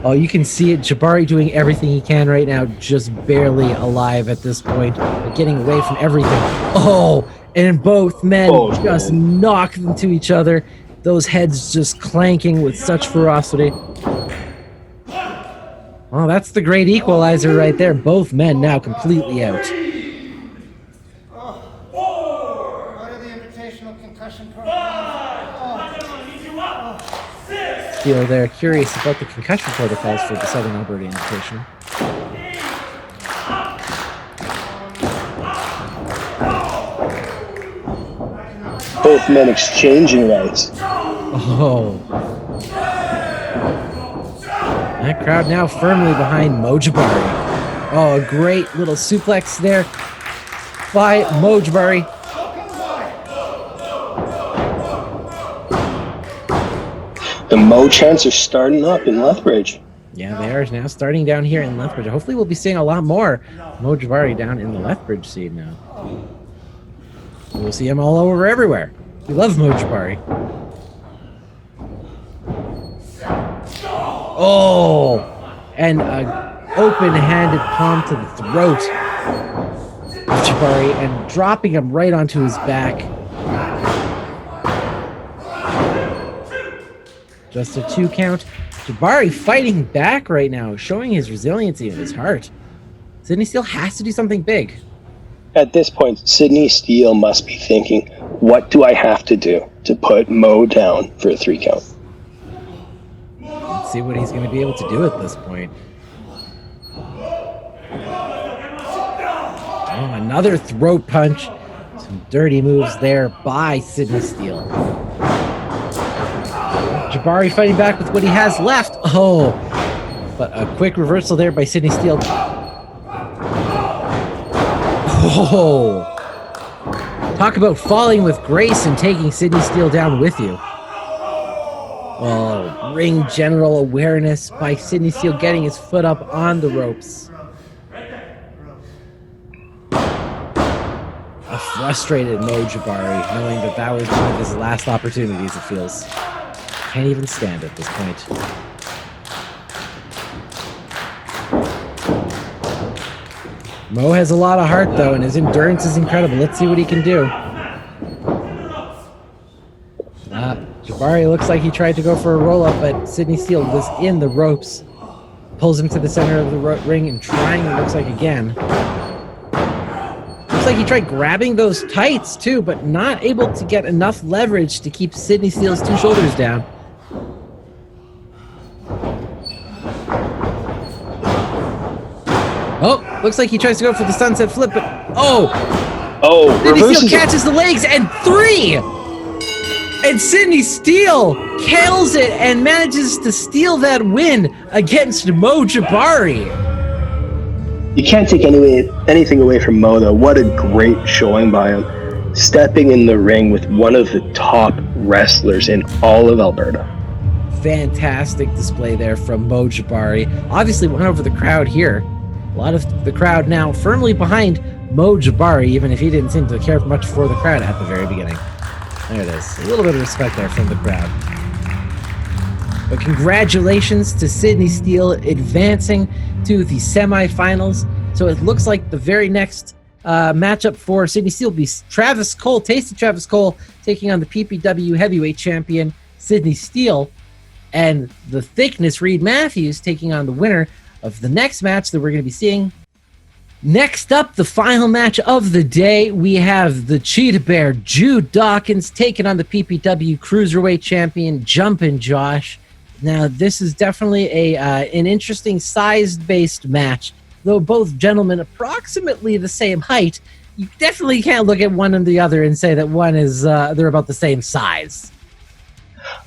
Oh, you can see it. Jabari doing everything he can right now, just barely alive at this point, but getting away from everything. Oh, and both men just knock into each other. Those heads just clanking with such ferocity. Well, that's the great equalizer right there. Both men now completely out. Go to the Invitational additional concussion protocol. Steele there, curious about the concussion protocols for the Southern Alberta Invitational. Both men exchanging rights. Oh. That crowd now firmly behind Jabari. Oh, a great little suplex there by Jabari. The Mo chants are starting up in Lethbridge. Yeah, they are now starting down here in Lethbridge. Hopefully we'll be seeing a lot more Jabari down in the Lethbridge scene now. We'll see him all over everywhere. We love Jabari. Oh! And an open-handed palm to the throat of Jabari and dropping him right onto his back. Just a 2 count. Jabari fighting back right now, showing his resiliency and his heart. Sidney Steele has to do something big. At this point, Sidney Steele must be thinking, what do I have to do to put Mo down for a 3 count? Let's see what he's going to be able to do at this point. Oh, another throat punch. Some dirty moves there by Sidney Steele. Jabari fighting back with what he has left. Oh, but a quick reversal there by Sidney Steele. Oh, talk about falling with grace and taking Sidney Steele down with you. Oh, ring general awareness by Sidney Steele getting his foot up on the ropes. A frustrated Jabari, knowing that that was one of his last opportunities, it feels. Can't even stand at this point. Mo has a lot of heart, though, and his endurance is incredible. Let's see what he can do. Jabari looks like he tried to go for a roll-up, but Sidney Steele was in the ropes. Pulls him to the center of the ring and trying, it looks like, again. Looks like he tried grabbing those tights, too, but not able to get enough leverage to keep Sidney Steele's 2 shoulders down. Oh, looks like he tries to go for the sunset flip, but Sidney Steele catches the legs and 3! And Sidney Steele kills it and manages to steal that win against Jabari. You can't take anything away from Mo, though. What a great showing by him. Stepping in the ring with one of the top wrestlers in all of Alberta. Fantastic display there from Jabari. Obviously went over the crowd here. A lot of the crowd now firmly behind Jabari, even if he didn't seem to care much for the crowd at the very beginning. There it is. A little bit of respect there from the crowd. But congratulations to Sidney Steele advancing to the semifinals. So it looks like the very next matchup for Sidney Steele will be Tasty Travis Cole, taking on the PPW heavyweight champion, Sidney Steele. And the Thickness, Reid Matthews, taking on the winner of the next match that we're going to be seeing. Next up, the final match of the day, we have the Cheetahbear, Jude Dawkins, taking on the PPW Cruiserweight champion, Jumpin' Josh. Now, this is definitely an interesting size-based match. Though both gentlemen approximately the same height, you definitely can't look at one and the other and say that one is they're about the same size.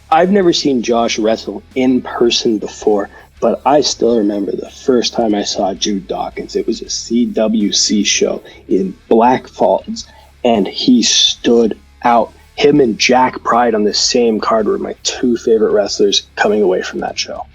I've never seen Josh wrestle in person before, but I still remember the first time I saw Jude Dawkins. It was a CWC show in Black Falls, and he stood out. Him and Jack Pride on the same card were my 2 favorite wrestlers coming away from that show.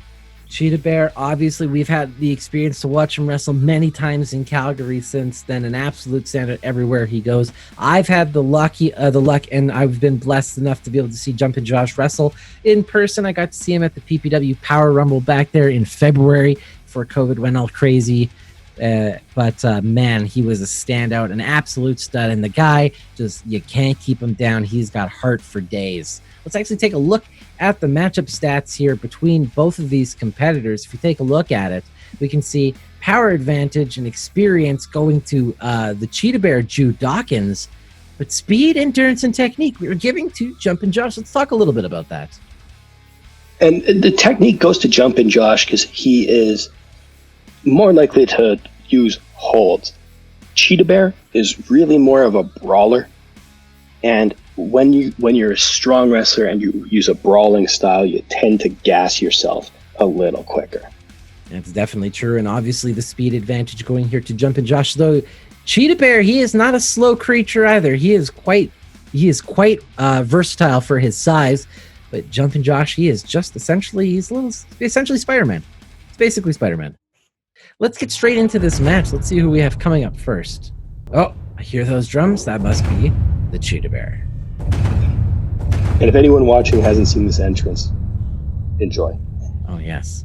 Cheetahbear, obviously, we've had the experience to watch him wrestle many times in Calgary since then, an absolute standard everywhere he goes. I've had the luck, and I've been blessed enough to be able to see Jumpin' Josh wrestle in person. I got to see him at the PPW Power Rumble back there in February before COVID went all crazy. But man, he was a standout, an absolute stud, and the guy, just, you can't keep him down. He's got heart for days. Let's actually take a look at the matchup stats here between both of these competitors. If you take a look at it, we can see power advantage and experience going to the Cheetahbear, Jude Dawkins, But speed, endurance, and technique we were giving to Jumpin' Josh. Let's talk a little bit about that. And the technique goes to Jumpin' Josh because he is more likely to use holds. Cheetahbear is really more of a brawler, and when you're a strong wrestler and you use a brawling style, you tend to gas yourself a little quicker. That's definitely true, and obviously the speed advantage going here to Jumpin' Josh. Though Cheetahbear, he is not a slow creature either. He is quite versatile for his size. But Jumpin' Josh, he's essentially Spider-Man. It's basically Spider-Man. Let's get straight into this match. Let's see who we have coming up first. Oh, I hear those drums. That must be the Cheetahbear. And if anyone watching hasn't seen this entrance, enjoy. Oh, yes.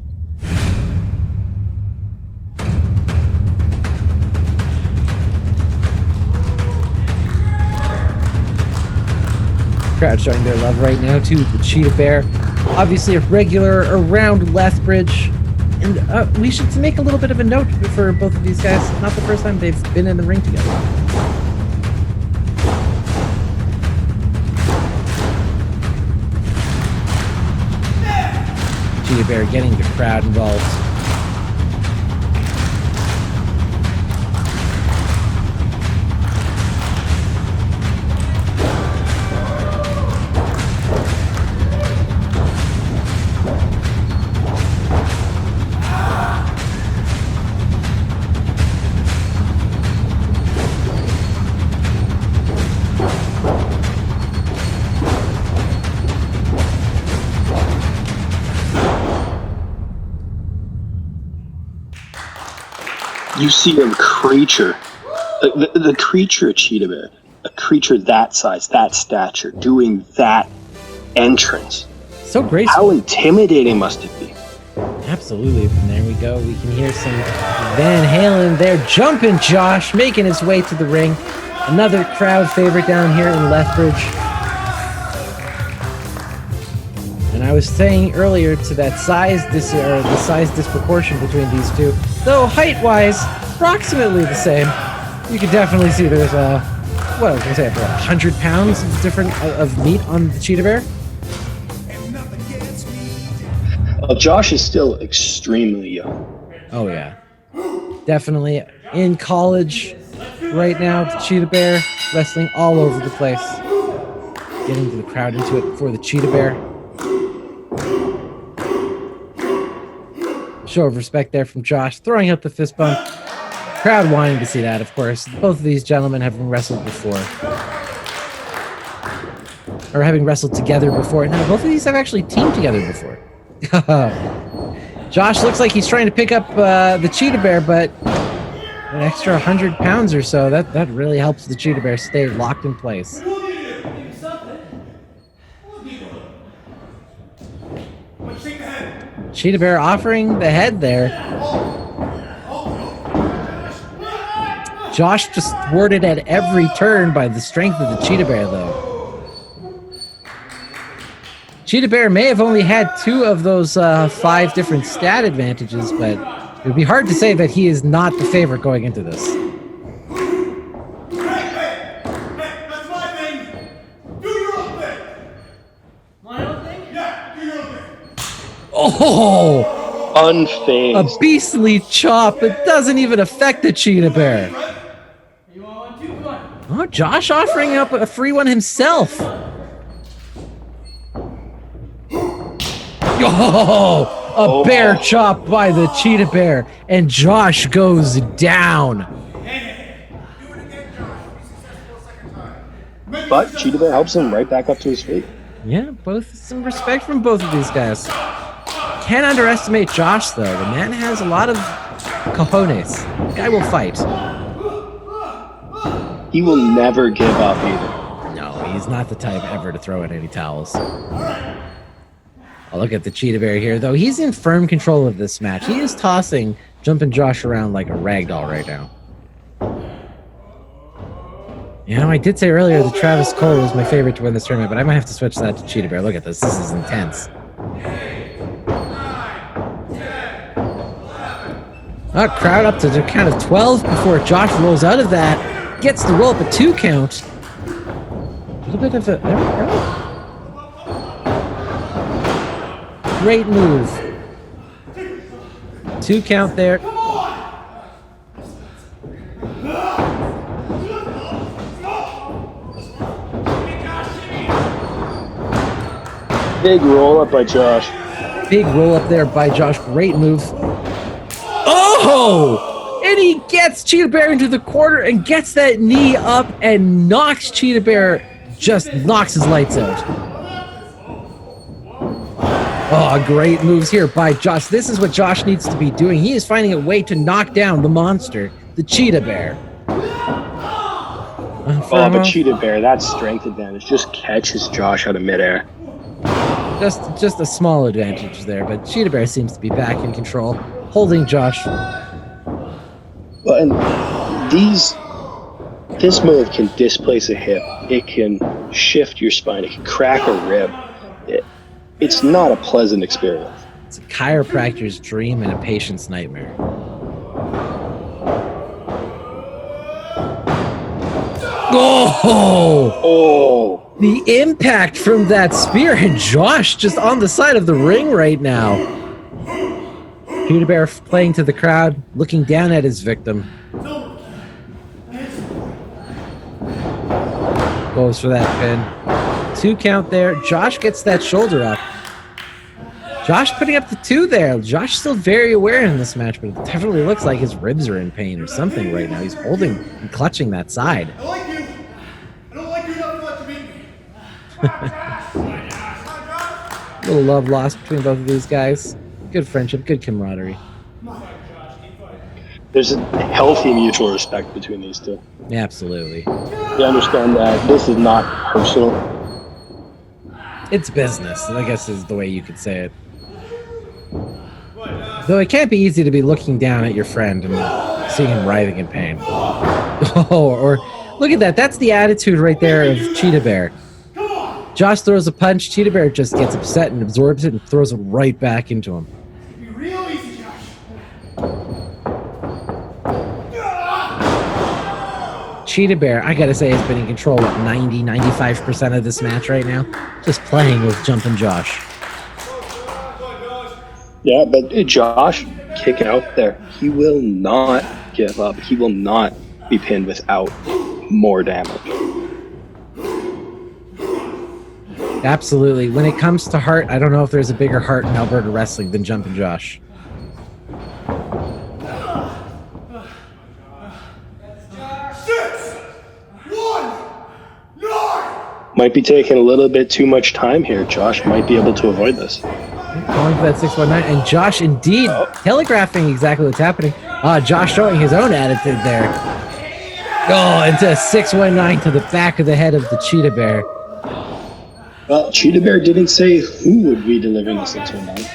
Crowd showing their love right now to the Cheetahbear. Obviously a regular around Lethbridge. And we should make a little bit of a note for both of these guys. Not the first time they've been in the ring together. Cheetahbear getting the crowd involved. You see a creature, the creature of Cheetahbear, a creature that size, that stature, doing that entrance. So graceful. How intimidating must it be? Absolutely. And there we go. We can hear some Van Halen there. Jumpin' Josh making his way to the ring. Another crowd favorite down here in Lethbridge. And I was saying earlier to that the size disproportion between these two, though height-wise, approximately the same. You can definitely see there's about 100 pounds of meat on the Cheetahbear. Josh is still extremely young. Oh yeah, definitely in college right now. The Cheetahbear wrestling all over the place, getting the crowd into it for the Cheetahbear. Show of respect there from Josh, throwing out the fist bump. Crowd wanting to see that, of course. Both of these gentlemen have wrestled before, or having wrestled together before. Now, both of these have actually teamed together before. Josh looks like he's trying to pick up the Cheetahbear, but an extra 100 pounds or so, that really helps the Cheetahbear stay locked in place. Cheetahbear offering the head there. Josh just thwarted at every turn by the strength of the Cheetahbear, though. Cheetahbear may have only had 2 of those 5 different stat advantages, but it would be hard to say that he is not the favorite going into this. Hey, that's my thing. Do your own thing. My own thing? Yeah, do your own thing. Oh! Unfazed. A beastly chop that doesn't even affect the Cheetahbear. You want one, 2, come on. Oh, Josh offering up a free one himself. Oh, a bear chop by the Cheetahbear, and Josh goes down. But Cheetahbear helps him right back up to his feet. Yeah, some respect from both of these guys. Can't underestimate Josh, though. The man has a lot of cojones. The guy will fight. He will never give up either. No, he's not the type ever to throw in any towels. I'll look at the Cheetahbear here, though. He's in firm control of this match. He is tossing Jumpin' Josh around like a ragdoll right now. You know, I did say earlier that Travis Cole was my favorite to win this tournament, but I might have to switch that to Cheetahbear. Look at this. This is intense. Crowd up to the count of 12 before Josh rolls out of that. Gets the roll up a 2 count. little bit of a... There we go. Great move. 2 count there. Big roll up by Josh. Big roll up there by Josh. Great move. Oh! And he gets Cheetahbear into the corner and gets that knee up and knocks Cheetahbear, just knocks his lights out. Oh, great moves here by Josh. This is what Josh needs to be doing. He is finding a way to knock down the monster, the Cheetahbear. Oh, but Cheetahbear, that strength advantage just catches Josh out of midair. Just a small advantage there, but Cheetahbear seems to be back in control, holding Josh. Well, and this move can displace a hip. It can shift your spine. It can crack a rib. It's not a pleasant experience. It's a chiropractor's dream and a patient's nightmare. Oh! The impact from that spear, and Josh just on the side of the ring right now. Cheetahbear playing to the crowd, looking down at his victim. Goes for that pin. 2 count there. Josh gets that shoulder up. Josh putting up the 2 there. Josh still very aware in this match, but it definitely looks like his ribs are in pain or something right now. He's holding and clutching that side. I like you. I don't like you enough to beat me. Little love lost between both of these guys. Good friendship, good camaraderie. There's a healthy mutual respect between these two. Yeah, absolutely. They understand that this is not personal. It's business, I guess is the way you could say it. Though it can't be easy to be looking down at your friend and seeing him writhing in pain. Oh, or look at that. That's the attitude right there of Cheetahbear. Josh throws a punch. Cheetahbear just gets upset and absorbs it and throws it right back into him. Be real easy, Josh. Cheetahbear, I gotta say, has been in control of 90-95% of this match right now. Just playing with Jumpin' Josh. Yeah, but Josh, kick out there. He will not give up. He will not be pinned without more damage. Absolutely. When it comes to heart, I don't know if there's a bigger heart in Alberta wrestling than Jumpin' Josh. Might be taking a little bit too much time here. Josh might be able to avoid this. Going for that 619, and Josh indeed telegraphing exactly what's happening. Josh showing his own attitude there. Oh, into a 619 to the back of the head of the Cheetahbear. Well, Cheetahbear didn't say who would be delivering the 619.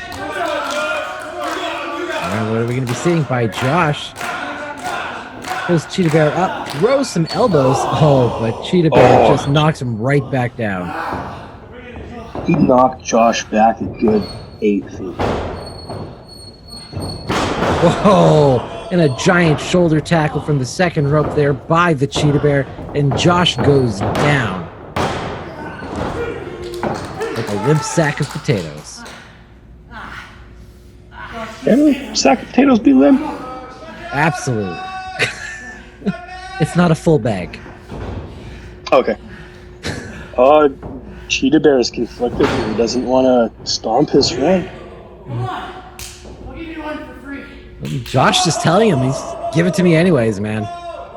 What are we going to be seeing by Josh? Goes Cheetahbear up, throws some elbows. Oh, but Cheetahbear just knocks him right back down. He knocked Josh back a good 8 feet. Whoa! And a giant shoulder tackle from the second rope there by the Cheetahbear, and Josh goes down like a limp sack of potatoes. Can a sack of potatoes be limp? Absolutely. It's not a full bag. Okay. Cheetahbear is conflicted here. He doesn't want to stomp his friend. I'll give you one for free. Josh just telling him, give it to me anyways, man.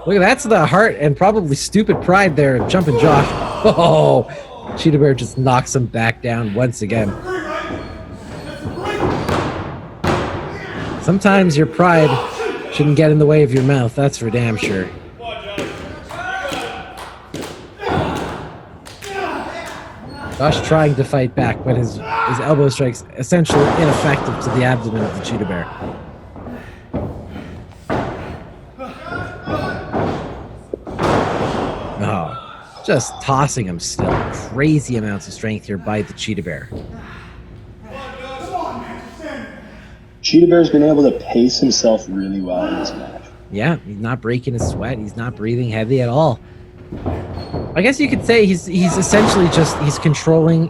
Look at that's the heart and probably stupid pride there of Jumpin' Josh. Oh, Cheetahbear just knocks him back down once again. Sometimes your pride shouldn't get in the way of your mouth, that's for damn sure. Josh trying to fight back, but his elbow strikes essentially ineffective to the abdomen of the Cheetahbear. Oh, just tossing him still. Crazy amounts of strength here by the Cheetahbear. Cheetahbear's been able to pace himself really well in this match. Yeah, he's not breaking a sweat. He's not breathing heavy at all. I guess you could say he's essentially just he's controlling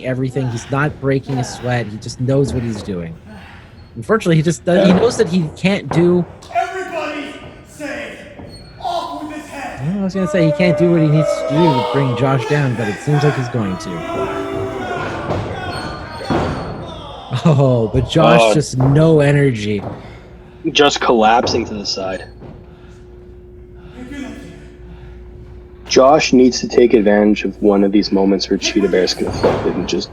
everything. He's not breaking a sweat. He just knows what he's doing. Unfortunately, he knows that he can't do. Everybody say off with his head. I was gonna say he can't do what he needs to do to bring Josh down, but it seems like he's going to. Oh, but Josh just no energy. Just collapsing to the side. Josh needs to take advantage of one of these moments where Cheetahbear is conflicted and just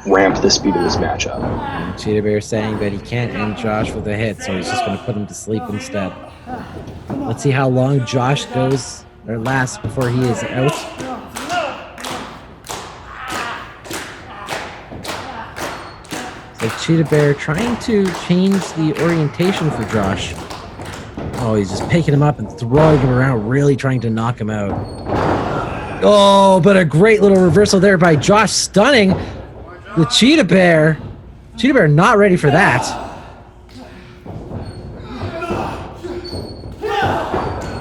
ramp the speed of this match up. Cheetahbear saying that he can't end Josh with a hit, so he's just going to put him to sleep instead. Let's see how long Josh goes or lasts before he is out. So Cheetahbear trying to change the orientation for Josh. Oh, he's just picking him up and throwing him around, really trying to knock him out. Oh, but a great little reversal there by Josh, stunning the Cheetahbear. Cheetahbear not ready for that.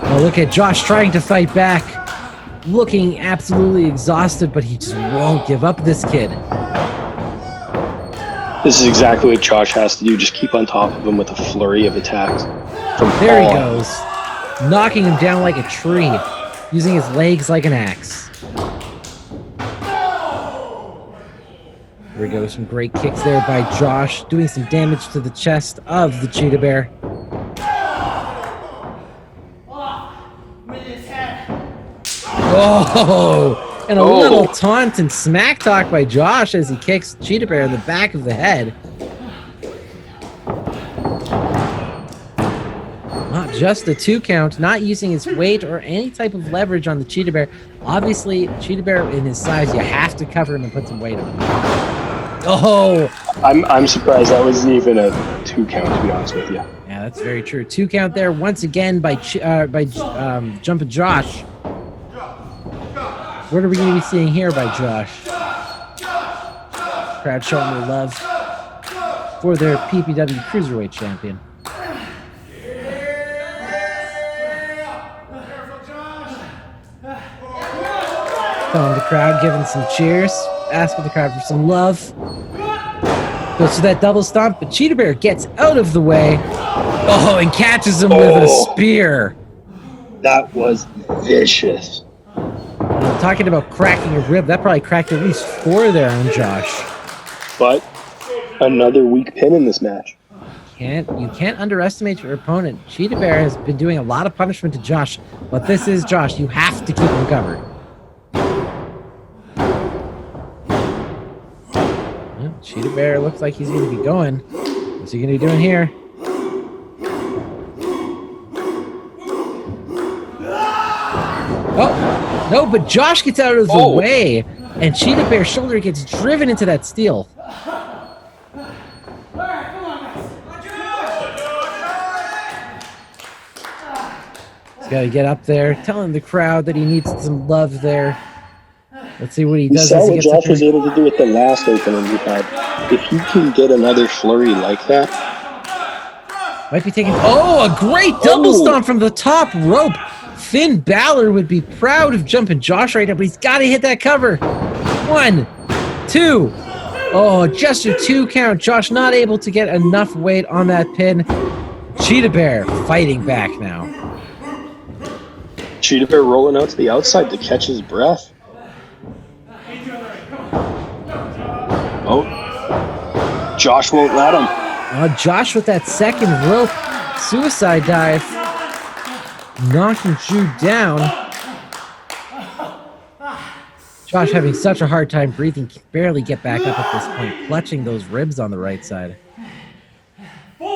Oh, look at Josh trying to fight back. Looking absolutely exhausted, but he just won't give up this kid. This is exactly what Josh has to do. Just keep on top of him with a flurry of attacks. There he goes. Knocking him down like a tree. Using his legs like an axe. There we go. Some great kicks there by Josh. Doing some damage to the chest of the Cheetahbear. Oh! And a little taunt and smack talk by Josh as he kicks Cheetahbear in the back of the head. Not just a 2 count, not using his weight or any type of leverage on the Cheetahbear. Obviously, Cheetahbear in his size, you have to cover him and put some weight on him. Oh! I'm surprised that wasn't even a 2 count, to be honest with you. Yeah, that's very true. 2 count there once again by Jumpin' Josh. What are we going to be seeing here by Josh? Crowd showing their love for their PPW Cruiserweight champion. Telling the crowd, giving some cheers, asking the crowd for some love. Goes to that double stomp, but Cheetahbear gets out of the way. Oh, and catches him with a spear. That was vicious. Talking about cracking a rib, that probably cracked at least 4 there on Josh. But another weak pin in this match. You can't underestimate your opponent. Cheetahbear has been doing a lot of punishment to Josh, but this is Josh. You have to keep him covered. Well, Cheetahbear looks like he's going to be going. What's he going to be doing here? Oh, no, but Josh gets out of the way, and Cheetahbear's shoulder gets driven into that Steele. He's got to get up there, telling the crowd that he needs some love there. Let's see what he does. We saw what Josh was able to do with the last opening we had. If he can get another flurry like that. Might be taking... Oh, a great double stomp from the top rope. Finn Balor would be proud of Jumpin' Josh right now, but he's got to hit that cover. 1, 2. Oh, just a 2 count. Josh not able to get enough weight on that pin. Cheetahbear fighting back now. Cheetahbear rolling out to the outside to catch his breath. Oh, Josh won't let him. Josh with that second rope suicide dive. Knocking Jude down. Josh having such a hard time breathing, can barely get back up at this point, clutching those ribs on the right side. 4.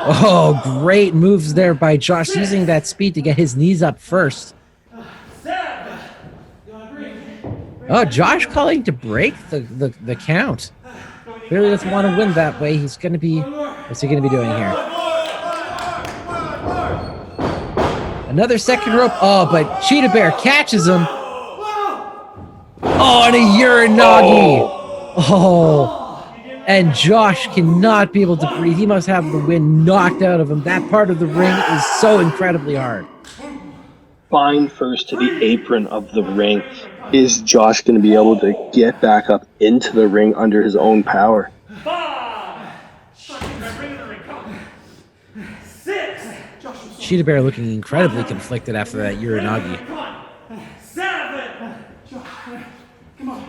Oh, great moves there by Josh, using that speed to get his knees up first. Oh, Josh calling to break the count. Clearly doesn't want to win that way. He's going to be... What's he going to be doing here? Another second rope. Oh, but Cheetahbear catches him. Oh, and a Uranagi. Oh. And Josh cannot be able to breathe. He must have the wind knocked out of him. That part of the ring is so incredibly hard. Spine first to the apron of the ring. Is Josh going to be able to get back up into the ring under his own power? 6. Cheetahbear looking incredibly conflicted after that Uranagi. 7. Come on.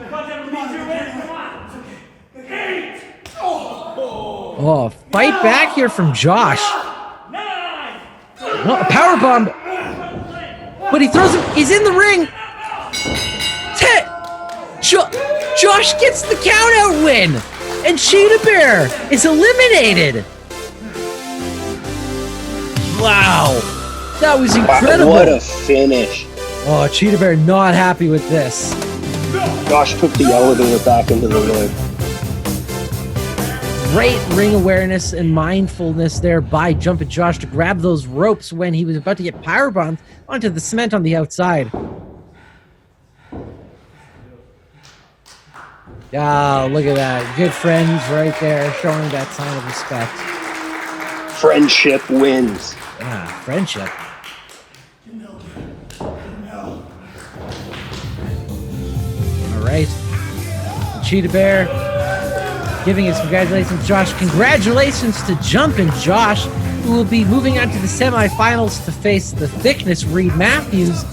8. Oh, fight back here from Josh. 9. No, a power bomb. But he throws him. He's in the ring. 10. Josh gets the count-out win. And Cheetahbear is eliminated. Wow. That was incredible. What a finish. Oh, Cheetahbear not happy with this. Josh took the elevator back into the ring. Great ring awareness and mindfulness there by Jumpin' Josh to grab those ropes when he was about to get powerbombed onto the cement on the outside. Oh, look at that. Good friends right there showing that sign of respect. Friendship wins. Yeah, friendship. All right. Cheetahbear giving his congratulations to Josh. Congratulations to Jumpin' Josh, who will be moving on to the semifinals to face the Thickness Reid Matthews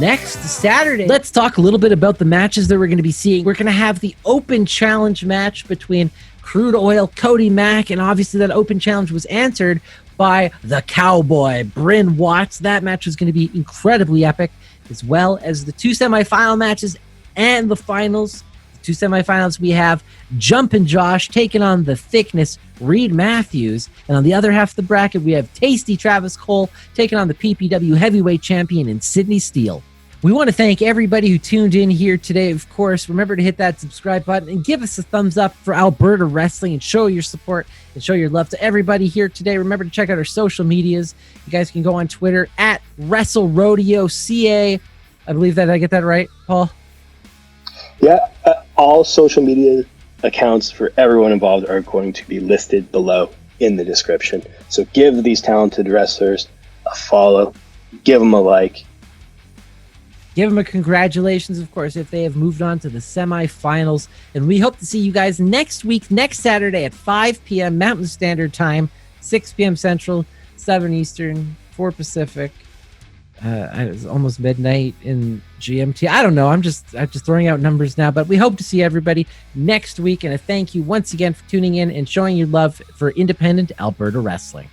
next Saturday. Let's talk a little bit about the matches that we're going to be seeing. We're going to have the open challenge match between Crude Oil, Cody Mack, and obviously that open challenge was answered by the Cowboy, Bryn Watts. That match was going to be incredibly epic, as well as the 2 semifinal matches and the finals. 2 semifinals, we have Jumpin' Josh taking on the Thickness Reid Matthews. And on the other half of the bracket, we have Tasty Travis Cole taking on the PPW Heavyweight Champion in Sydney Steele. We want to thank everybody who tuned in here today. Of course, remember to hit that subscribe button and give us a thumbs up for Alberta Wrestling and show your support and show your love to everybody here today. Remember to check out our social medias. You guys can go on Twitter at Wrestle Rodeo CA. I believe that I get that right, Paul? Yeah, all social media accounts for everyone involved are going to be listed below in the description. So give these talented wrestlers a follow, give them a like. Give them a congratulations, of course, if they have moved on to the semifinals. And we hope to see you guys next week, next Saturday at 5 p.m. Mountain Standard Time, 6 p.m. Central, 7 Eastern, 4 Pacific. It's almost midnight in GMT. I don't know. I'm just throwing out numbers now, but we hope to see everybody next week. And a thank you once again for tuning in and showing your love for independent Alberta wrestling.